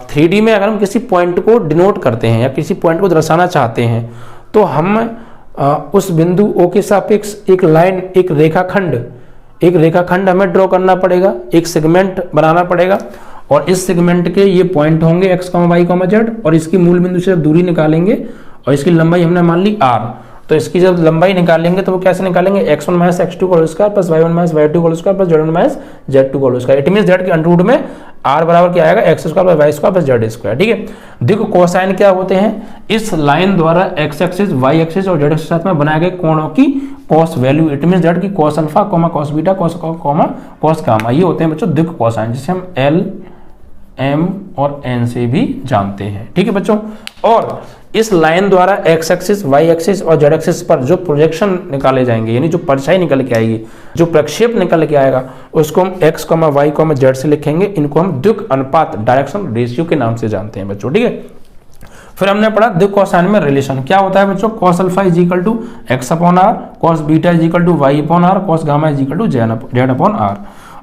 3D में अगर हम किसी पॉइंट को डिनोट करते हैं या किसी पॉइंट को दर्शाना चाहते हैं, तो हम उस बिंदु O के सापेक्ष एक लाइन, एक रेखाखंड हमें ड्रॉ करना पड़ेगा, एक सेगमेंट बनाना पड़ेगा, और इस सेगमेंट के ये पॉइंट होंगे x, y, z, और इसकी मूल बिंदु से जब दूरी निकालेंगे और इसकी लंबाई हमने मान ली r, तो इसकी जब लंबाई निकालेंगे तो वो कैसे निकालेंगे, x1 minus x2 whole square plus y1 minus y2 whole square plus z1 minus z2 whole square. It means that के अंडर रूट में r बराबर क्या आएगा, x square plus y square plus z square, ठीक है। देखो cosine क्या होते हैं, इस लाइन द्वारा x एक्सिस, y एक्सिस और z एक्सिस के साथ में बनाए गए कोणों की cos value. It means that की cos alpha cos beta cos gamma, ये होते हैं बच्चों द्विक कोसाइन, जिसे हम एल एम और एन से भी जानते हैं, ठीक है बच्चों। और इस लाइन द्वारा x एक्सिस, y एक्सिस और z एक्सिस पर जो प्रोजेक्शन निकाले जाएंगे, यानी जो परछाई निकल के आएगी, जो प्रक्षेप निकल के आएगा, उसको हम x, y, z से लिखेंगे। इनको हम द्विक अनुपात, डायरेक्शन रेशियो के नाम से जानते हैं बच्चों, ठीक है। फिर हमने पढ़ा द्विक कोसाइन में रिलेशन क्या होता है बच्चों, cos alpha is equal to x upon r, cos beta is equal to y upon r, cos gamma is equal to z upon r.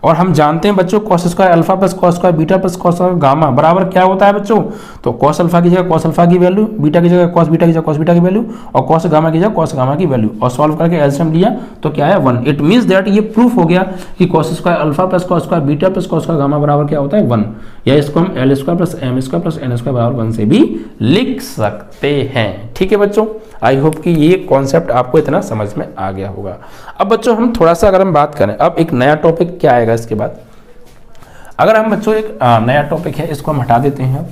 और हम जानते हैं बच्चों cos square alpha plus cos square beta plus cos square gamma बराबर क्या होता है बच्चों, तो कॉस अल्फा की जगह कॉस अल्फा की वैल्यू, बीटा की जगह कॉस बीटा की जगह कॉस बीटा की वैल्यू, और कॉस गामा की जगह कॉस गामा की वैल्यू, और सॉल्व करके एलसीएम लिया तो क्या है 1। इट मींस दैट ये प्रूफ हो गया कि cos square alpha plus cos square beta plus cos square gamma बराबर क्या होता है 1, या इसको हम l square plus m square plus n square बराबर 1 से भी लिख सकते हैं, ठीक है बच्चों। आई होप कि ये कॉन्सेप्ट आपको इतना समझ में आ गया होगा। अब बच्चों हम थोड़ा सा अगर हम बात करें, अब एक नया टॉपिक क्या आएगा इसके बाद, अगर हम बच्चों एक नया टॉपिक है इसको हम हटा देते हैं।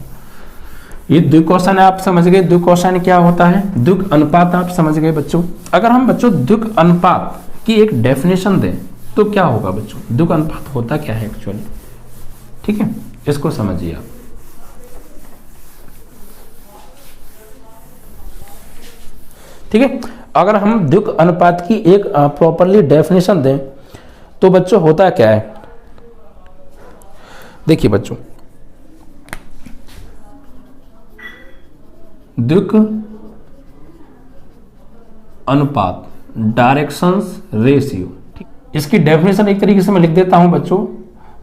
ये द्विक कोसाइन आप समझ गए, द्विक कोसाइन क्या होता है, द्विक अनुपात आप समझ गए बच्चों। अगर हम बच्चों द्विक अनुपात की एक डेफिनेशन दें तो क्या होगा बच्चों, द्विक अनुपात होता क्या है एक्चुअली, ठीक है, इसको समझिए आप। ठीक है, अगर हम द्विक अनुपात की एक प्रॉपरली डेफिनेशन दें तो बच्चों होता क्या है, देखिए बच्चों, द्विक अनुपात, डायरेक्शंस रेशियो, इसकी डेफिनेशन एक तरीके से मैं लिख देता हूं बच्चों।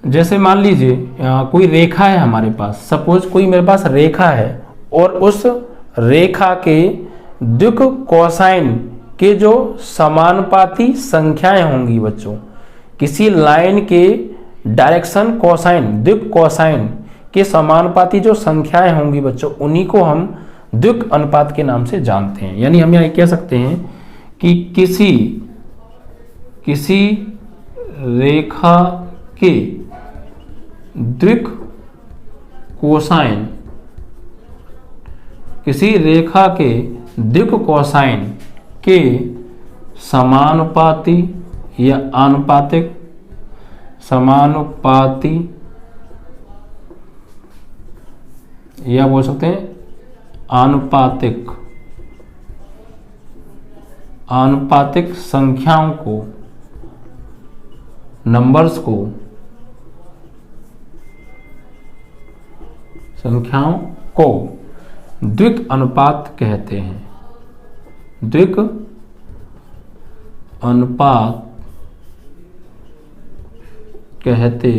जैसे मान लीजिए कोई रेखा है हमारे पास, सपोज कोई मेरे पास रेखा है, और उस रेखा के द्विक कोसाइन के जो समानुपाती संख्याएं होंगी बच्चों, किसी लाइन के डायरेक्शन कोसाइन, द्विक कोसाइन के समानुपाती जो संख्याएं होंगी बच्चों, उन्हीं को हम द्विक अनुपात के नाम से जानते हैं। यानी हम यहाँ कह सकते हैं कि किसी रेखा के द्विक कोसाइन, किसी रेखा के द्विक कोसाइन के समानुपाती या आनुपातिक, समानुपाती या बोल सकते हैं आनुपातिक, आनुपातिक संख्याओं को, नंबर्स को, संख्याओं को द्विक अनुपात कहते हैं, द्विक अनुपात कहते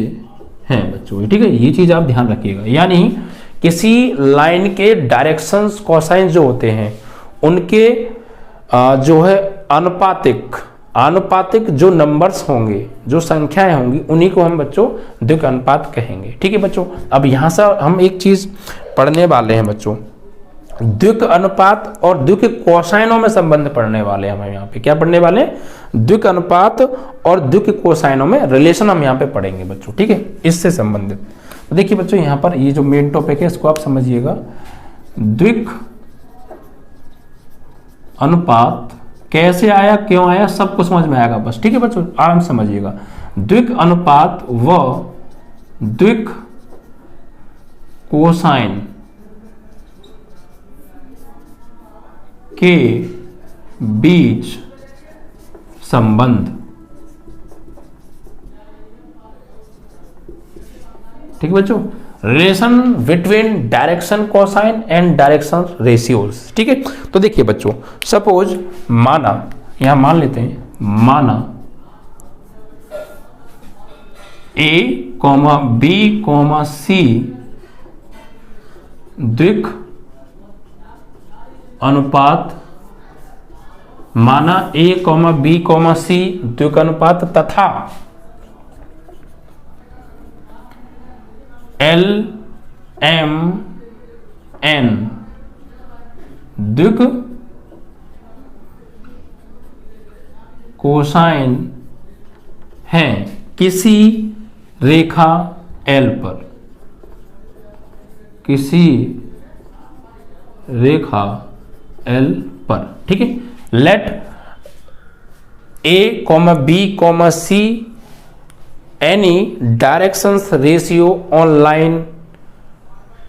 हैं बच्चों, ठीक है। ये चीज आप ध्यान रखिएगा, यानी किसी लाइन के डायरेक्शंस कोसाइन जो होते हैं उनके जो है आनुपातिक जो नंबर्स होंगे, जो संख्याएं होंगी, उन्हीं को हम बच्चों द्विक अनुपात कहेंगे। ठीक है बच्चों, अब यहां से हम एक चीज पढ़ने वाले हैं बच्चों, द्विक अनुपात और द्विक कोसाइनों में संबंध पढ़ने वाले हैं हम यहाँ पे। क्या पढ़ने वाले हैं? द्विक अनुपात और द्विक कोसाइनों में रिलेशन हम यहाँ पे पढ़ेंगे बच्चों। ठीक है, इससे संबंधित। तो देखिए बच्चों, यहाँ पर ये जो मेन टॉपिक है इसको आप समझिएगा। द्विक अनुपात कैसे आया, क्यों आया, सब कुछ समझ में आएगा बस। ठीक है बच्चों, आराम से समझिएगा। द्विक अनुपात व द्विक कोसाइन के बीच संबंध। ठीक है बच्चों, relation between direction cosine and direction ratios. ठीक है, तो देखिए बच्चों, सपोज माना, यहां मान लेते हैं, माना A, B, C द्विक अनुपात, माना A, B, C द्विक अनुपात तथा L, M, N द्विक कोसाइन है किसी रेखा L पर, किसी रेखा L पर। ठीक है, let A, B, C any directions ratio on line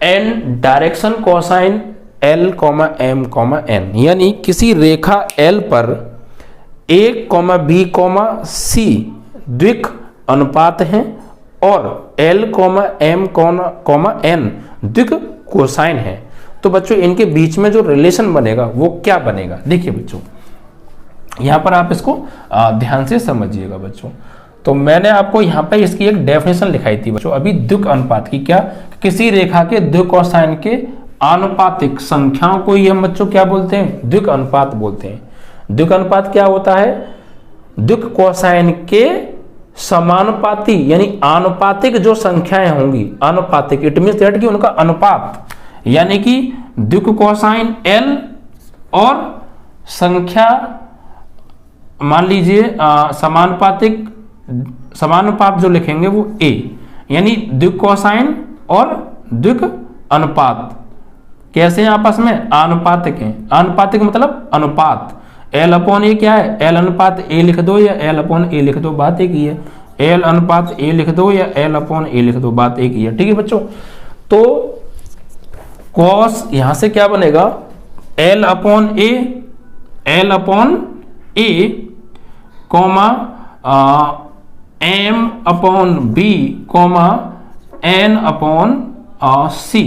n direction cosine L, M, N, यानी किसी रेखा L पर A, B, C द्विक अनुपात हैं और L, M, N द्विक कोसाइन है। तो बच्चों इनके बीच में जो रिलेशन बनेगा वो क्या बनेगा? देखिए बच्चों, यहां पर आप इसको ध्यान से समझिएगा बच्चों। तो मैंने आपको यहां पर इसकी एक डेफिनेशन लिखाई थी बच्चों अभी, द्विक अनुपात की। क्या? किसी रेखा के द्विक कोसाइन के आनुपातिक संख्याओं को ही हम बच्चों क्या बोलते हैं? द्विक अनुपात बोलते हैं। द्विक अनुपात क्या होता है? द्विक कोसाइन के समानुपाती यानी आनुपातिक जो संख्याएं होंगी, आनुपातिक, इट मींस दैट कि उनका अनुपात, यानी कि द्विक कोसाइन L और संख्या मान लीजिए समानुपात जो लिखेंगे वो A, यानी द्विक कोसाइन और द्विक अनुपात कैसे हैं आपस में? आनुपातिक हैं। आनुपातिक मतलब अनुपात। L अपॉन A क्या है? L अनुपात A लिख दो या L अपॉन A लिख दो, बात एक ही है। L अनुपात A लिख दो या L अपॉन A लिख दो, बात एक ही है। ठीक है बच्चों, तो कॉस यहां से क्या बनेगा? L upon A, L upon A comma M upon B comma N upon C,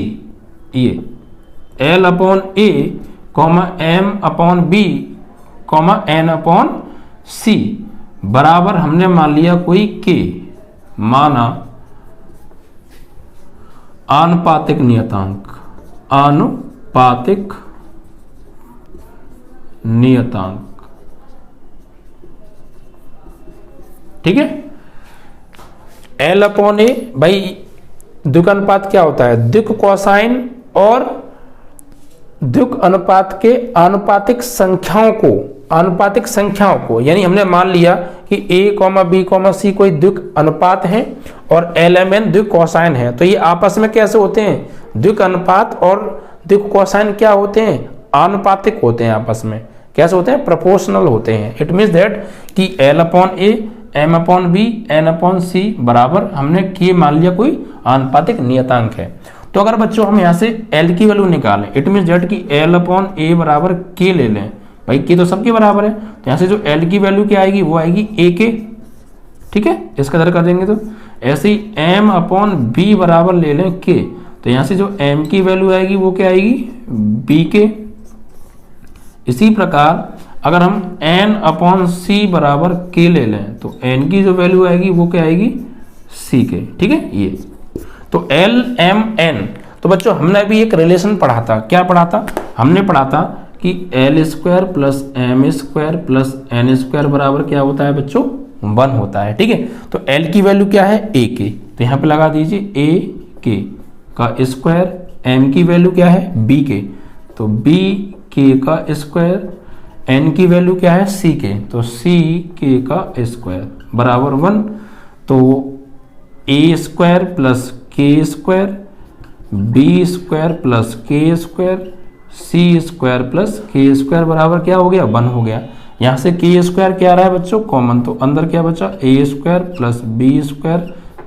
ये L upon A comma M upon B comma N upon C बराबर हमने मान लिया कोई K, माना आनुपातिक नियतांक, आनुपातिक नियतांक। ठीक है, L अपॉन A, भाई द्विक अनुपात क्या होता है? द्विक कोसाइन और द्विक अनुपात के आनुपातिक संख्याओं को, यानी हमने मान लिया कि A, B, C कोई द्विक अनुपात है और LMN द्विक कोसाइन है। तो ये आपस में कैसे होते हैं? द्विक अनुपात और द्विक कोसाइन क्या होते हैं? आनुपातिक होते हैं आपस में। कैसे होते हैं? प्रोपोर्शनल होते हैं। इट मीन्स दैट कि L upon A, M upon B, N upon C बराबर हमने K मान लिया कोई आनुपातिक नियतांक है। तो अगर बच्चों हम यहाँ से L की वैल्यू निकालें, इट मीन्स दैट कि L अपॉन A बराबर K ले लें, भाई K तो सबके बराबर है, तो यहाँ से जो L की वैल्यू क्या आएगी? वो आएगी AK। ठीक है, इसका दर कर देंगे तो ऐसे ही M अपॉन B बराबर ले लें K, तो यहाँ से जो M की वैल्यू आएगी वो क्या आएगी? BK। इसी प्रकार अगर हम N अपॉन C बराबर K ले लें तो N की जो वैल्यू आएगी वो क्या आएगी? CK। ठीक है, ये तो L, M, N, तो बच्चों हमने अभी एक रिलेशन पढ़ा था, क्या पढ़ा था, हमने पढ़ा था कि l square plus m square plus n square बराबर क्या होता है बच्चों, 1 होता है। ठीक है, तो एल की वैल्यू क्या है, ए के, तो यहाँ पे लगा दीजिए ए के का स्क्वायर, एम की वैल्यू क्या है बी के, तो बी के का स्क्वायर, एन की वैल्यू क्या है सी के, तो सी के का स्क्वायर बराबर 1। तो ए स्क्वायर प्लस के स्क्वायर, बी स्क्वायर प्लस के स्क्वायर, सी स्क्वायर प्लस के स्क्वायर बराबर क्या हो गया, 1 हो गया। यहाँ से के स्क्वायर क्या आ रहा है बच्चों, कॉमन, तो अंदर क्या बचा, a square plus b square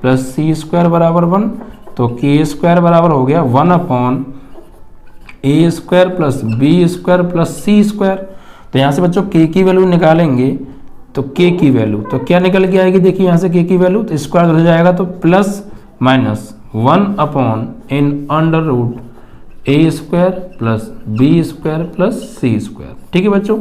plus c square बराबर 1, तो के स्क्वायर बराबर हो गया 1 upon a square plus b square plus c square. तो यहाँ से बच्चों के की वैल्यू निकालेंगे, तो के की वैल्यू तो क्या निकल के आएगी, देखिए यहाँ से के की वैल्यू, तो स्क्वायर हो जाएगा तो plus minus 1 upon in under root a square plus b square plus c square. ठीक है बच्चों,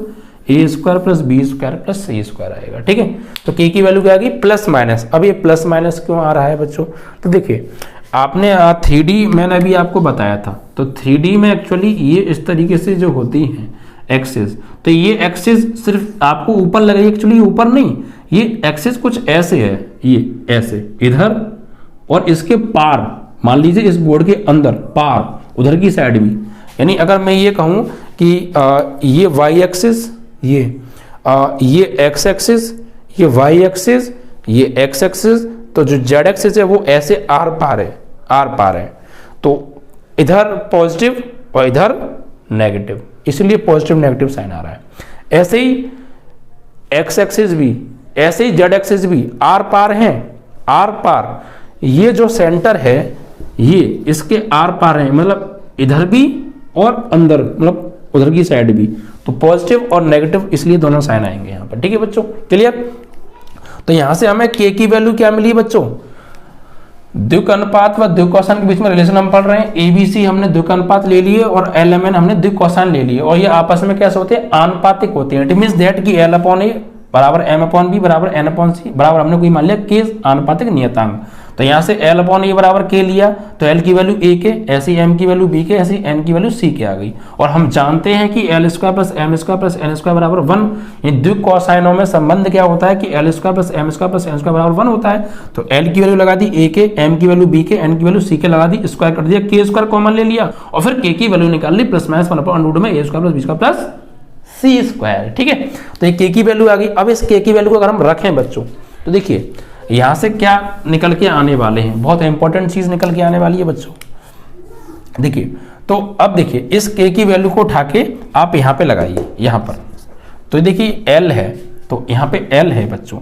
a square plus b square plus c square आएगा। ठीक है, तो के की वैल्यू क्या आ गई, प्लस माइनस। अब ये प्लस माइनस क्यों आ रहा है बच्चों, तो देखिए आपने 3D मैंने अभी आपको बताया था, तो 3D में एक्चुअली ये इस तरीके से जो होती हैं एक्सिस, तो ये एक्सिस सिर्फ आपको ऊपर लग रही है, एक्चुअली ऊपर नहीं, ये एक्सिस कुछ ऐसे है, ये ऐसे इधर और इसके पार, मान लीजिए इस बोर्ड के अंदर पार उधर की साइड भी, यानी अगर मैं ये कहूं कि ये वाई एक्सिस, ये एक्स एक्सिस, ये वाई एक्सिस, ये एक्स एक्सिस, तो जो जेड एक्सिस है वो ऐसे आर पार है, तो इधर पॉजिटिव और इधर नेगेटिव, इसलिए पॉजिटिव नेगेटिव साइन आ रहा है। ऐसे ही एक्स एक्सिस भी, ऐसे ही जेड एक्सिस भी आर पार हैं, आर पार, ये जो सेंटर है ये इसके आर पार है, मतलब इधर भी और अंदर, मतलब उधर की साइड भी, तो पॉजिटिव और नेगेटिव, इसलिए दोनों साइन आएंगे यहाँ पर। ठीक है बच्चों, क्लियर। तो यहां से हमें के की वैल्यू क्या मिली बच्चों, द्विक अनुपात व द्विक कोसाइन के बीच में रिलेशन हम पढ़ रहे हैं। एबीसी हमने द्विक अनुपात ले लिए और एलएमएन हमने द्विक कोसाइन ले लिए, और ये आपस में कैसे होते हैं, आनुपातिक होते हैं। इट मींस दैट कि एल अपॉन ए बराबर एम अपॉन बी बराबर एन अपॉन सी बराबर हमने कोई मान लिया के आनुपातिक नियतांक। तो यहाँ से एल अपॉन ए बराबर के लिया, तो एल की वैल्यू ए के, ऐसी एम की वैल्यू बी के, ऐसी एन की वैल्यू सी के आ गई। और हम जानते हैं कि l square plus m square plus n square बराबर 1। ये द्विक कोसाइनों में संबंध क्या होता है कि l square plus m square plus n square बराबर 1 होता है। तो एल की वैल्यू लगा दी ए के, एम की वैल्यू बी के, एन की वैल्यू सी के लगा दी, स्क्वायर कर दिया, के स्क्वायर कॉमन ले लिया और फिर के की वैल्यू निकाल ली, प्लस माइनस 1 अपॉन रूट में a square plus b square plus c square. ठीक है, तो ये के की वैल्यू आ गई। अब इस के की वैल्यू को अगर हम रखें बच्चों, तो देखिए यहां से क्या निकल के आने वाले हैं, बहुत इंपॉर्टेंट चीज निकल के आने वाली है बच्चों। देखिए, तो अब देखिए इस के की वैल्यू को उठा के आप यहां पे लगाइए, यहां पर, तो देखिए एल है, तो यहां पे एल है बच्चों,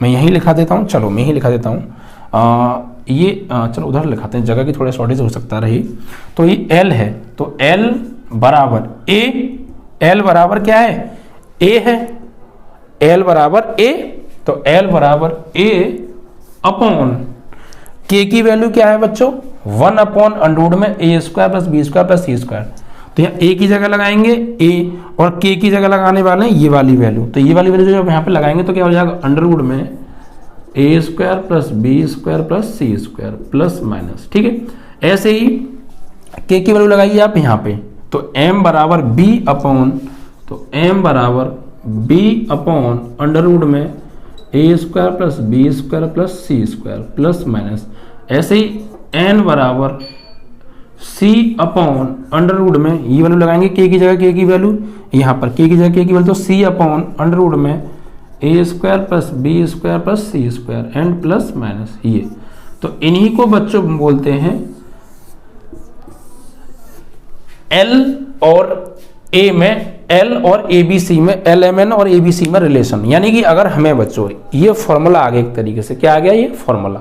मैं यहीं लिखा देता हूं, चलो मैं ही लिखा देता हूं, चलो उधर लिखाते हैं, जगह की थोड़ा शॉर्टेज हो सकता रही। तो ये एल है, तो एल बराबर ए, एल बराबर क्या है, ए है, एल बराबर ए, तो एल बराबर ए अपॉन के की वैल्यू क्या है बच्चों, 1 अपॉन अंडर में a square plus b square plus c square. तो यहाँ ए की जगह लगाएंगे ए और के की जगह लगाने वाले हैं ये वाली वैल्यू, तो ये वाली वैल्यू जब यहाँ पे लगाएंगे तो क्या हो जाएगा, अंडर रूट में a square plus b square plus c square plus minus. ठीक है, ऐसे ही के की वैल्यू लगाइए आप यहाँ पे, तो एम बराबर बी अपॉन, तो एम बराबर बी अपॉन अंडर रूट में a square plus b square plus c square plus minus. ऐसे ही एन बराबर सी अपॉन अंडर रूट में ये वैल्यू लगाएंगे, के की जगह के की वैल्यू, यहाँ पर के की जगह के की वैल्यू, तो सी अपॉन अंडर रूट में a square plus b square plus c square and plus minus ये। तो इन्हीं को बच्चों बोलते हैं एल और ए में, एल और एबीसी में, एल एम एन और एबीसी में रिलेशन। यानी कि अगर हमें बच्चों ये फॉर्मूला आ गया एक तरीके से, क्या आ गया ये फॉर्मूला,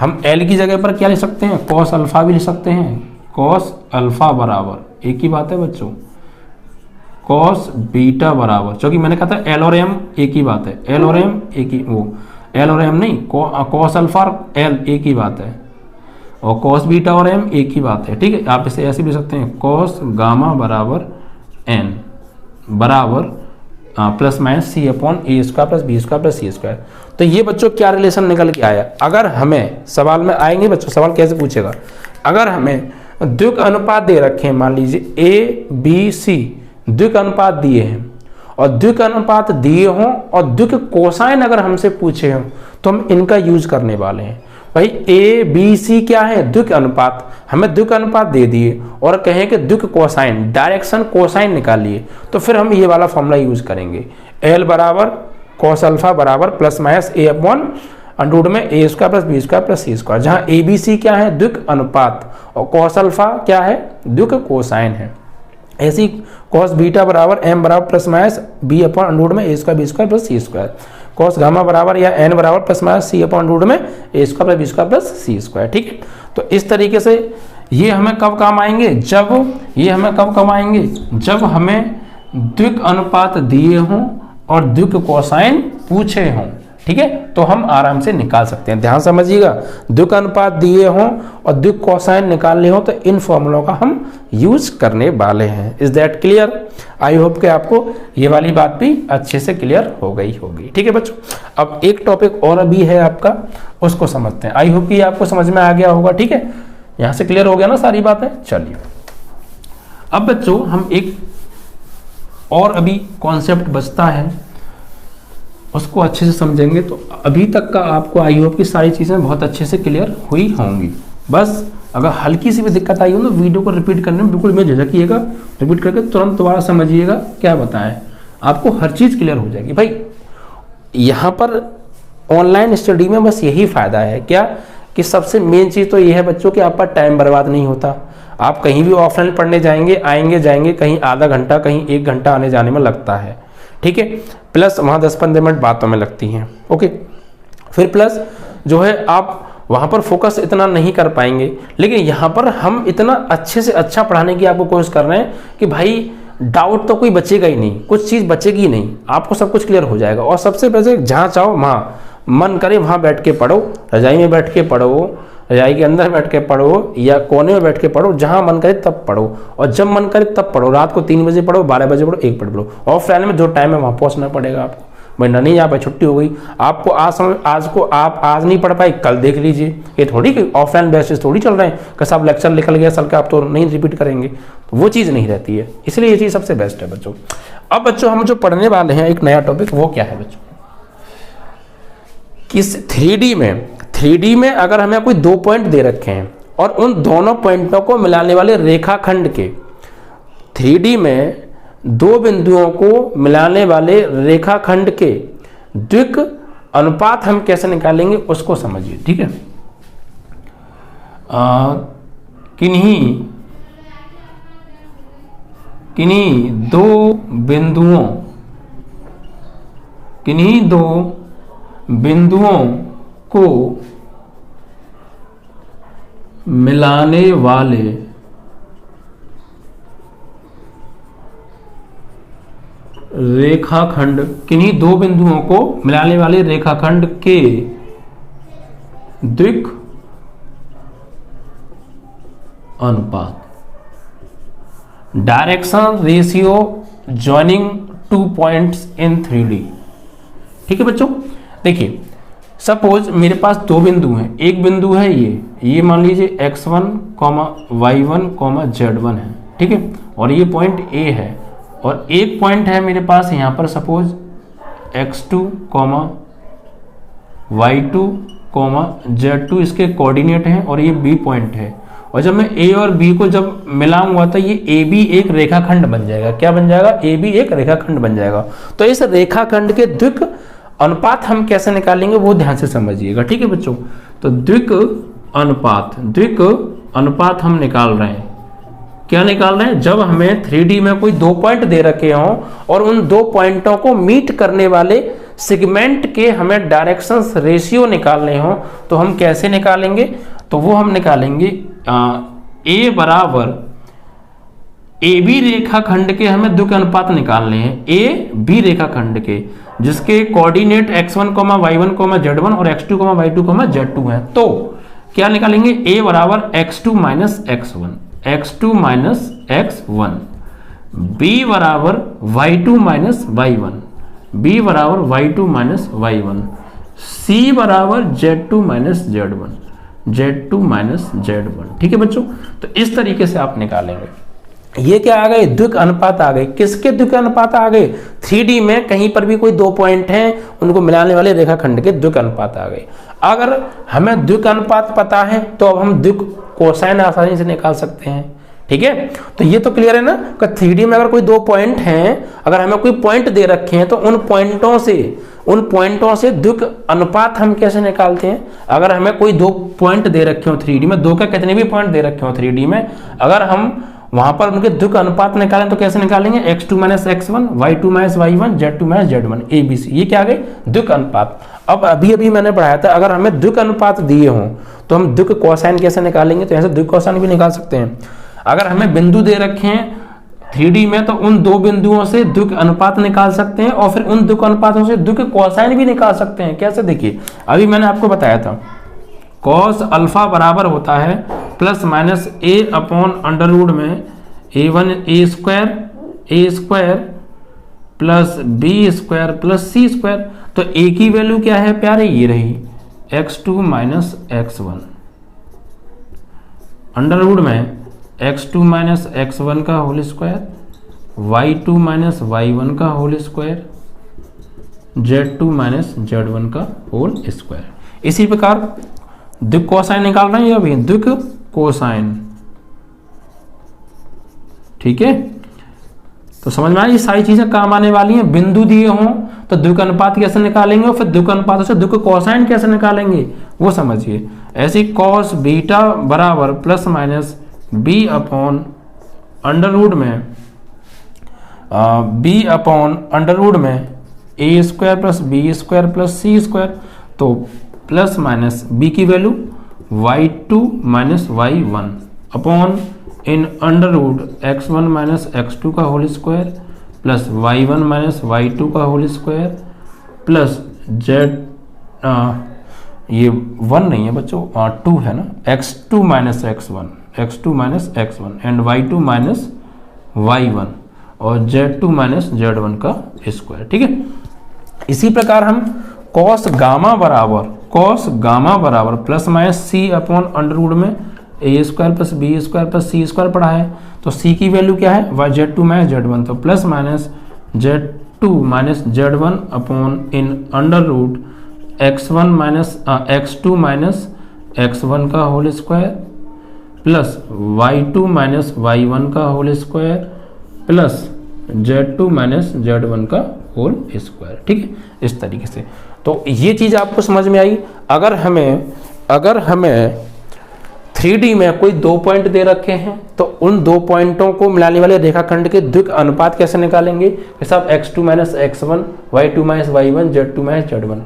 हम एल की जगह पर क्या लिख सकते हैं, कॉस अल्फा भी लिख सकते हैं, कॉस अल्फा बराबर एक ही बात है बच्चों, कॉस बीटा बराबर, क्योंकि मैंने कहा था एल और एम एक ही बात है, एल और एम एक ही, वो एल और एम नहीं, कॉस अल्फा एल एक ही बात है, और कॉस बीटा और एम एक ही बात है। ठीक है, आप इसे ऐसे भी लिख सकते हैं, कॉस गामा बराबर एन बराबर plus minus c upon a square plus b square plus c square. तो ये बच्चों क्या रिलेशन निकल के आया। अगर हमें सवाल में आएंगे बच्चों, सवाल कैसे पूछेगा, अगर हमें द्विक अनुपात दे रखे हैं, मान लीजिए ए बी सी द्विक अनुपात दिए हैं, और द्विक अनुपात दिए हों और द्विक कोसाइन अगर हमसे पूछे हों तो हम इनका यूज करने वाले हैं। भाई ए बी सी क्या है, द्विक अनुपात, हमें द्विक अनुपात दे दिए और कहें कि द्विक कोसाइन, डायरेक्शन कोसाइन निकालिए, तो फिर हम ये वाला फॉर्मूला यूज करेंगे, एल बराबर कॉस अल्फा बराबर plus minus a upon under में a square plus b square plus c square, जहां ए बी सी क्या है, द्विक अनुपात, और कॉस अल्फा क्या है, द्विक कोसाइन है। ऐसी कॉस बीटा बराबर एम बराबर plus minus b upon under में a square b square plus c square, cos gamma बराबर या एन बराबर plus minus c upon under में a square plus b square plus c square. ठीक है, तो इस तरीके से ये हमें कब काम आएंगे, कब आएंगे, जब हमें द्विक अनुपात दिए हों और द्विक कोसाइन पूछे हों। ठीक है, तो हम आराम से निकाल सकते हैं, ध्यान समझिएगा, द्विक अनुपात दिए हों और द्विक कोसाइन निकालने हो तो इन फॉर्मूलों का हम यूज करने वाले हैं। Is that clear? I hope कि आपको ये वाली बात भी अच्छे से क्लियर हो गई होगी। ठीक है बच्चों, अब एक टॉपिक और अभी है आपका, उसको समझते हैं। आई होप कि आपको समझ में आ गया होगा। ठीक है, यहां से क्लियर हो गया ना सारी बातें। चलिए अब बच्चों हम एक और अभी कॉन्सेप्ट बचता है, उसको अच्छे से समझेंगे तो अभी तक का आपको आई होप की सारी चीज़ें बहुत अच्छे से क्लियर हुई होंगी। बस अगर हल्की सी भी दिक्कत आई हो तो वीडियो को रिपीट करने में बिल्कुल मत झिझकिएगा, रिपीट करके तुरंत दोबारा समझिएगा क्या बताएं, आपको हर चीज़ क्लियर हो जाएगी। भाई यहाँ पर ऑनलाइन स्टडी में बस यही फ़ायदा है क्या, कि सबसे मेन चीज़ तो ये है बच्चों कि आपका टाइम बर्बाद नहीं होता। आप कहीं भी ऑफलाइन पढ़ने जाएंगे, आएंगे जाएंगे, कहीं आधा घंटा कहीं 1 घंटा आने जाने में लगता है। ठीक है, प्लस वहाँ 10-15 मिनट बातों में लगती हैं। ओके, फिर प्लस जो है आप वहाँ पर फोकस इतना नहीं कर पाएंगे, लेकिन यहाँ पर हम इतना अच्छे से अच्छा पढ़ाने की आपको कोशिश कर रहे हैं कि भाई डाउट तो कोई बचेगा ही नहीं, कुछ चीज़ बचेगी नहीं, आपको सब कुछ क्लियर हो जाएगा। और सबसे पहले जहाँ चाहो वहाँ मन करे वहाँ बैठ के पढ़ो, रजाई में बैठ के पढ़ो, रजाई के अंदर बैठ के पढ़ो या कोने में बैठ के पढ़ो, जहाँ मन करे तब पढ़ो, और जब मन करे तब पढ़ो। रात को 3 बजे पढ़ो, 12 बजे पढ़ो, 1 बजे पढ़ो। ऑफलाइन में जो टाइम है वहाँ पहुँचना पड़ेगा आपको। वरना नहीं, यहाँ पर छुट्टी हो गई आपको, आज नहीं पढ़ पाए कल देख लीजिए। ये थोड़ी कि ऑफलाइन बैचेस थोड़ी चल रहे हैं कि सब लेक्चर निकल गया साल का, आप तो नहीं रिपीट करेंगे, तो वो चीज़ नहीं रहती है। इसलिए ये चीज़ सबसे बेस्ट है बच्चों। अब बच्चों हम जो पढ़ने वाले हैं एक नया टॉपिक, वो क्या है बच्चों, किस 3D में अगर हमें कोई 2 पॉइंट दे रखे हैं और उन दोनों पॉइंटों को मिलाने वाले रेखाखंड के, 3D में 2 बिंदुओं को मिलाने वाले रेखाखंड के द्विक अनुपात हम कैसे निकालेंगे उसको समझिए। ठीक है, किन्हीं दो बिंदुओं को मिलाने वाले रेखाखंड, किन्हीं 2 बिंदुओं को मिलाने वाले रेखाखंड के द्विक अनुपात, direction ratio joining 2 points in 3D। ठीक है बच्चों, देखिए सपोज मेरे पास 2 बिंदु हैं, एक बिंदु है ये मान लीजिए x1, y1, z1 है। ठीक है, और ये पॉइंट A है, और एक पॉइंट है मेरे पास यहाँ पर सपोज x2, y2, z2 इसके कोऑर्डिनेट हैं, और ये B पॉइंट है। और जब मैं A और B को जब मिलाऊंगा तो ये AB एक रेखाखंड बन जाएगा। क्या बन जाएगा? AB एक रेखाखंड बन जाएगा। तो इस रेखाखंड के द्विक अनुपात हम कैसे निकालेंगे वो ध्यान से समझिएगा। ठीक है बच्चों, तो द्विक अनुपात हम निकाल रहे हैं। क्या निकाल रहे हैं? जब हमें 3D में कोई 2 पॉइंट दे रखे हों और उन 2 पॉइंटों को मीट करने वाले सेगमेंट के हमें डायरेक्शंस रेशियो निकालने हो तो हम कैसे निकालेंगे? तो वो हम निकालेंगे A बराबर AB रेखाखंड के हमें द्विक अनुपात निकालने हैं, AB रेखाखंड के जिसके कोऑर्डिनेट x1, y1, z1 और x2, y2, z2 है। तो क्या निकालेंगे? A बराबर x2 माइनस x1, B बराबर y2 माइनस y1, C बराबर z2 minus z1, Z2 minus Z1। ठीक है बच्चों, तो इस तरीके से आप निकालेंगे। ये क्या आ गए, द्विक अनुपात आ गए। किसके द्विक अनुपात आ गए, 3D में कहीं पर भी कोई दो पॉइंट हैं उनको मिलाने वाले रेखाखंड के द्विक अनुपात आ गए। अगर हमें द्विक अनुपात पता है तो अब हम द्विक कोसाइन आसानी से निकाल सकते हैं। ठीक है, तो ये तो क्लियर है ना कि 3D में अगर कोई दो पॉइंट हैं, अगर हमें कोई पॉइंट दे रखे हैं तो उन पॉइंटों से द्विक अनुपात हम कैसे निकालते हैं। अगर हमें कोई दो पॉइंट दे रखे हो 3D में, दो का कितने भी पॉइंट दे रखे हो 3D में, अगर हम वहां पर उनके द्विक अनुपात निकालें तो कैसे निकालेंगे, x2 minus x1, y2 minus y1, z2 minus z1, ABC। ये क्या आ गए, द्विक अनुपात। अब अभी मैंने पढ़ाया था, अगर हमें द्विक अनुपात दिए हों तो हम द्विक कोसाइन कैसे निकालेंगे, तो ऐसे द्विक कोसाइन भी निकाल सकते हैं। अगर हमें बिंदु दे रखे हैं 3D में तो उन दो बिंदुओं से द्विक अनुपात निकाल सकते हैं और फिर उन द्विक अनुपातों से द्विक कोसाइन भी निकाल सकते हैं। कैसे, देखिए अभी मैंने आपको बताया था कॉस अल्फा बराबर होता है plus minus a upon under root में a square plus b square plus c square. तो a की वैल्यू क्या है प्यारे, ये रही x2 minus x1 under root में x2 माइनस x1 का whole square, y2 minus y1 का whole square, z2 minus z1 का होल स्क्वायर। इसी प्रकार द्विक कोसाइन निकाल रहे हैं अभी, द्विक कोसाइन। ठीक है, तो समझ में आया, ये सारी चीजें काम आने वाली हैं। बिंदु दिए हों तो द्विक अनुपात कैसे निकालेंगे और फिर द्विक अनुपातों से द्विक कोसाइन कैसे निकालेंगे वो समझिए। ऐसे कॉस बीटा बराबर plus minus b upon under root में b अपॉन अंडर रूट में a square plus b square plus c square. तो प्लस माइनस b की value y2 minus y1 upon इन under root x1 minus x2 का whole square plus y1 minus y2 का whole square plus ये 1 नहीं है बच्चों, 2 है ना, x2 minus x1 and y2 minus y1 और z2 माइनस z1 का स्क्वायर। ठीक है, इसी प्रकार हम कॉस गामा बराबर plus minus c upon under root में a square plus b square plus c square पढ़ा है। तो c की वैल्यू क्या है, z2 माइनस z1, तो plus minus z2 minus z1 upon इन under root x1 minus x2 minus x1 का whole square plus y2 minus y1 का whole square plus z2 minus z1 का होल स्क्वायर। ठीक है, इस तरीके से। तो ये चीज आपको समझ में आई। अगर हमें 3D में कोई दो पॉइंट दे रखे हैं तो उन दो पॉइंटों को मिलाने वाले रेखाखंड के द्विक अनुपात कैसे निकालेंगे, साहब x2 minus x1, y2 minus y1, z2 minus z1,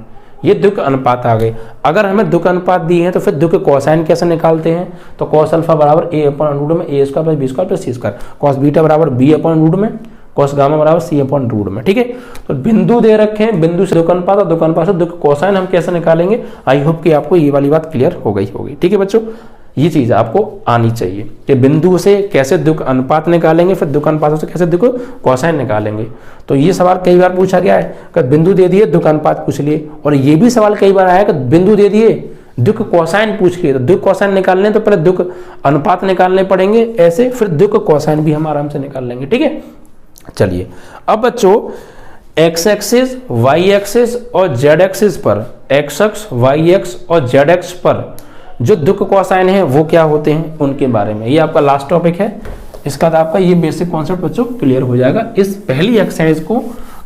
ये द्विक अनुपात आ गए। अगर हमें द्विक अनुपात दिए हैं तो फिर द्विक कोसाइन कैसे निकालते हैं, तो कॉस अल्फा बराबर a अपॉन रूट में a square plus b square plus c square, cos beta बराबर b अपॉन रूट में, कॉस गामा बराबर c अपॉन रूट में। ठीक है, तो बिंदु दे रखे हैं, बिंदु से द्विक अनुपात और द्विक अनुपात से द्विक कोसाइन हम कैसे निकालेंगे। आई होप कि आपको ये वाली बात क्लियर हो गई होगी। ठीक है बच्चों, ये चीज आपको आनी चाहिए कि बिंदु से कैसे द्विक अनुपात निकालेंगे, फिर द्विक अनुपातों से कैसे द्विक कोसाइन निकालेंगे। तो ये सवाल कई बार पूछा गया है कि बिंदु दे दिए द्विक अनुपात पूछ लिए, और ये भी सवाल कई बार आया कि बिंदु दे दिए द्विक कोसाइन पूछ लिए, तो द्विक कोसाइन निकालने तो पहले द्विक अनुपात निकालने पड़ेंगे, ऐसे फिर द्विक कोसाइन भी हम आराम से निकाल लेंगे। ठीक है, चलिए अब बच्चों x एक्सिस, y एक्सिस और z एक्सिस पर, x अक्ष, y अक्ष और z अक्ष पर जो द्विक कोसाइन है वो क्या होते हैं उनके बारे में, ये आपका लास्ट टॉपिक है। इसका आपका ये बेसिक कॉन्सेप्ट बच्चों क्लियर हो जाएगा इस पहली एक्सरसाइज को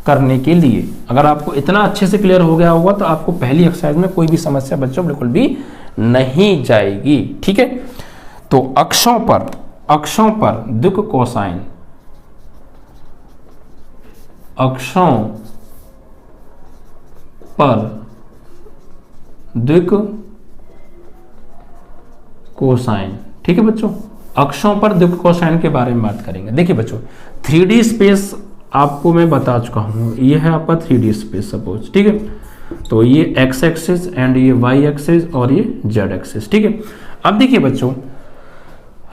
करने के लिए। अगर आपको इतना अच्छे से क्लियर हो गया होगा तो आपको पहली एक्सरसाइज में कोई भी समस्या बच्चों बिल्कुल भी नहीं जाएगी। ठीक है, तो अक्षों पर द्विक कोसाइन, अक्षों पर द्विक कोसाइन। ठीक है बच्चों, अक्षों पर द्विक कोसाइन के बारे में बात करेंगे। देखिए बच्चों, 3D स्पेस आपको मैं बता चुका हूं, ये है आपका 3D स्पेस सपोज। ठीक है, तो ये x एक्सिस एंड ये y एक्सिस और ये z एक्सिस। ठीक है, अब देखिए बच्चों,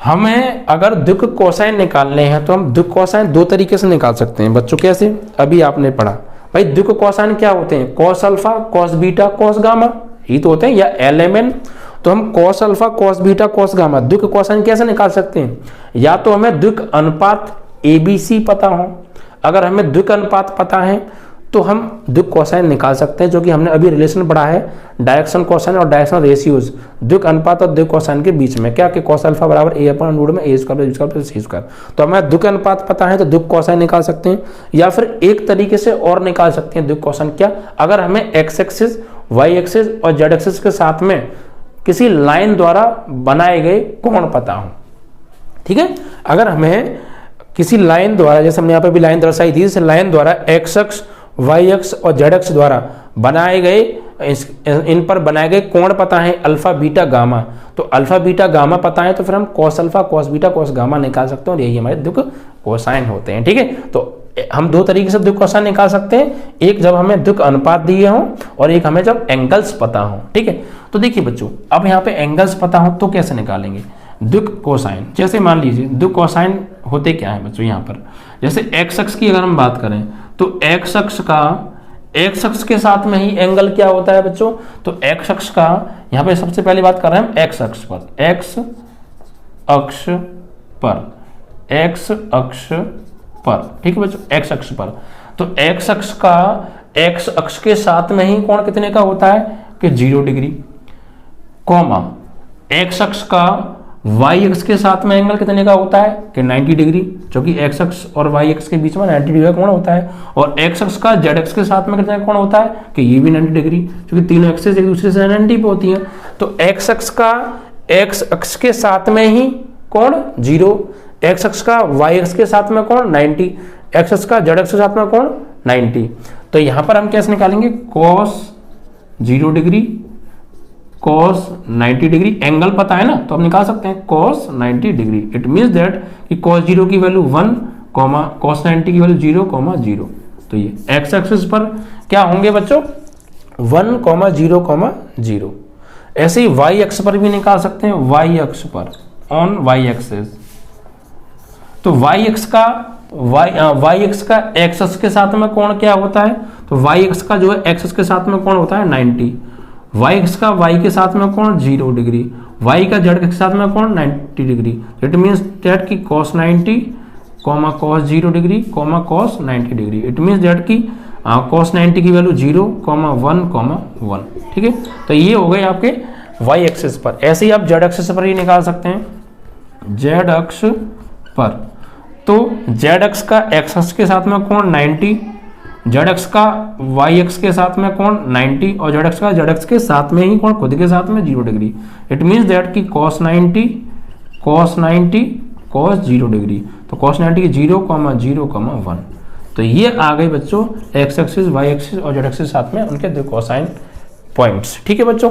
हमें अगर द्विक कोसाइन निकालने हैं तो हम द्विक कोसाइन दो तरीके से निकाल सकते हैं बच्चों। कैसे, अभी आपने पढ़ा भाई द्विक कोसाइन क्या होते हैं, cos alpha, cos beta, cos gamma, ये तो होते हैं, या lmn तो हम cos alpha, cos beta, cos gamma द्विक कोसाइन कैसे निकाल सकते हैं? या तो हमें द्विक अनुपात ABC पता हो, अगर हमें द्विक अनुपात पता है तो हम द्विक कोसाइन निकाल सकते हैं, जो कि हमने अभी रिलेशन पढ़ा है डायरेक्शन कोसाइन और डायरेक्शन रेशियोज द्विक अनुपात और द्विक कोसाइन के बीच में, क्या कि कॉस अल्फा बराबर A/√में A² तो हमें द्विक अनुपात पता है तो द्विक कोसाइन निकाल सकते हैं। या फिर एक तरीके से और निकाल सकते हैं द्विक कोसाइन, क्या? अगर हमें x एक्सिस, y एक्सिस और z एक्सिस के साथ में किसी लाइन द्वारा बनाए गए कोण पता हो, ठीक है। अगर हमें किसी लाइन द्वारा, जैसे हमने यहाँ पे भी लाइन दर्शाई थी, इस लाइन द्वारा x अक्ष, y अक्ष और z अक्ष द्वारा बनाए गए, इन पर बनाए गए कोण पता है अल्फा बीटा गामा, तो अल्फा बीटा गामा पता है तो फिर हम cos alpha, cos beta, cos gamma निकाल सकते हैं और यही हमारे द्विक कोसाइन होते हैं, ठीक है। तो हम दो तरीके से द्विक कोसाइन निकाल सकते हैं, एक जब हमें द्विक अनुपात दिए हों और एक हमें जब एंगल्स पता हो, ठीक है। तो देखिए बच्चों, अब यहाँ पे एंगल्स पता हो तो कैसे निकालेंगे द्विक कोसाइन? जैसे मान लीजिए द्विक कोसाइन होते क्या है बच्चों, यहाँ पर जैसे एक्स अक्ष की अगर हम बात करें तो एक्स अक्ष के साथ में ही एंगल क्या होता है बच्चों? तो एक्स अक्ष का, यहाँ पे सबसे पहले बात कर रहे हैं हम एक्स अक्ष पर, एक्स अक्ष पर, ठीक है बच्चों, एक्स अक्ष पर। तो एक्स अक्ष का एक्स अक्ष के साथ में ही कोण कितने का होता है कि 0 डिग्री, कॉमा एक्स अक्ष का वाई अक्ष के साथ में एंगल कितने का होता है कि 90 डिग्री, जो कि एक्स अक्ष और वाई अक्ष के बीच में 90 डिग्री का कोण होता है। और एक्स अक्ष का जेड अक्ष के साथ में कितने का कोण होता है कि ये भी 90 डिग्री, क्योंकि तीनों एक्सेस एक दूसरे से 90 पे होती हैं। तो एक्स अक्ष का एक्स अक्ष के साथ में ही कोण 0, एक्स अक्ष का वाई अक्ष के साथ में कोण 90, एक्स अक्ष का जेड अक्ष के साथ में कोण 90। तो यहां पर हम कैसे निकालेंगे? Cos 0 degree, cos 90 degree, angle पता है ना तो हम निकाल सकते हैं cos 90 degree. It means that कि कॉस 0 की वैल्यू 1, कॉस 90 की वैल्यू 0, 0। तो ये एक्स एक्सिस पर क्या होंगे बच्चों? 1, 0, 0। ऐसे ही वाई अक्ष पर भी निकाल सकते हैं, वाई अक्ष पर, ऑन वाई एक्सिस। तो वाई अक्ष का एक्स अक्ष के साथ में कोण क्या होता है? तो वाई अक्ष का जो है एक्स अक्ष के साथ में कोण होता है 90, वाई अक्ष का वाई के साथ में कोण 0 डिग्री, वाई का जेड के साथ में कोण 90 डिग्री। इट मींस दैट की cos 90, cos 0 degree, cos 90 degree. It means that की cos 90 की वैल्यू 0, 1, 1, ठीक है। तो ये हो गए आपके वाई एक्सिस पर। ऐसे ही आप जेड एक्सिस पर ही निकाल सकते हैं, जेड अक्ष पर। तो जेड अक्ष का एक्स अक्ष के साथ में कोण 90, जेड अक्ष का वाई अक्ष के साथ में कोण 90 और जेड अक्ष का जेड अक्ष के साथ में ही कोण खुद के साथ में 0 डिग्री। इट मींस दैट की cos 90, cos 0 डिग्री। तो cos 90 की 0, 0, 1। तो ये आ गए बच्चों एक्स एक्सिस, वाई एक्सिस और जेड एक्सिस साथ में उनके दो कोसाइन पॉइंट्स, ठीक है बच्चों।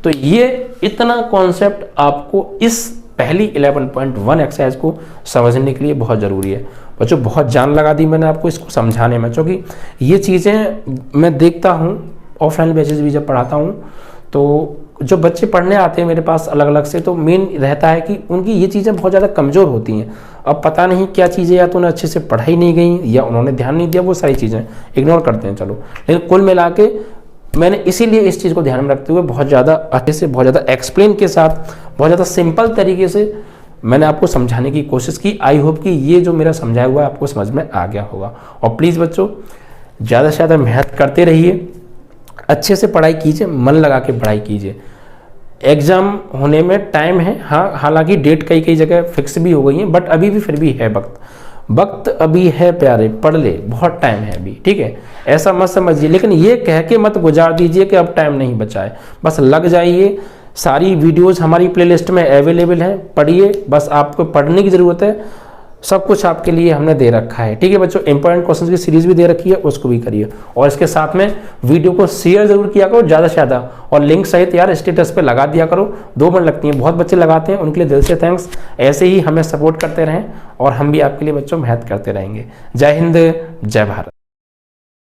तो ये इतना कॉन्सेप्ट आपको इस पहली 11.1 एक्सरसाइज को समझने के लिए बहुत ज़रूरी है बच्चों। बहुत जान लगा दी मैंने आपको इसको समझाने में, क्योंकि ये चीज़ें मैं देखता हूँ ऑफलाइन बेसिस भी जब पढ़ाता हूँ, तो जो बच्चे पढ़ने आते हैं मेरे पास अलग अलग से, तो मेन रहता है कि उनकी ये चीज़ें बहुत ज़्यादा कमज़ोर होती हैं। अब पता नहीं क्या चीज़ें, या तो उन्हें अच्छे से पढ़ाई नहीं गई या उन्होंने ध्यान नहीं दिया, वो सारी चीज़ें इग्नोर करते हैं। चलो, लेकिन कुल मिला के मैंने इसीलिए इस चीज़ को ध्यान में रखते हुए बहुत ज़्यादा अच्छे से, बहुत ज़्यादा एक्सप्लेन के साथ, बहुत ज़्यादा सिंपल तरीके से मैंने आपको समझाने की कोशिश की। आई होप कि ये जो मेरा समझाया हुआ है आपको समझ में आ गया होगा। और प्लीज़ बच्चों ज़्यादा से ज़्यादा मेहनत करते रहिए, अच्छे से पढ़ाई कीजिए, मन लगा के पढ़ाई कीजिए। एग्ज़ाम होने में टाइम है, हाँ, हालांकि डेट कई जगह फिक्स भी हो गई है, बट अभी भी फिर भी है वक्त अभी है प्यारे, पढ़ ले, बहुत टाइम है अभी, ठीक है। ऐसा मत समझिए, लेकिन ये कह के मत गुजार दीजिए कि अब टाइम नहीं बचा है। बस लग जाइए, सारी वीडियोस हमारी प्लेलिस्ट में अवेलेबल हैं, पढ़िए, बस आपको पढ़ने की ज़रूरत है। सब कुछ आपके लिए हमने दे रखा है, ठीक है बच्चों। इंपॉर्टेंट क्वेश्चन की सीरीज भी दे रखी है, उसको भी करिए। और इसके साथ में वीडियो को शेयर जरूर किया करो ज़्यादा से ज़्यादा, और लिंक सहित यार स्टेटस पे लगा दिया करो। 2 मिनट लगती हैं, बहुत बच्चे लगाते हैं, उनके लिए दिल से थैंक्स। ऐसे ही हमें सपोर्ट करते रहें और हम भी आपके लिए बच्चों मेहनत करते रहेंगे। जय हिंद, जय भारत।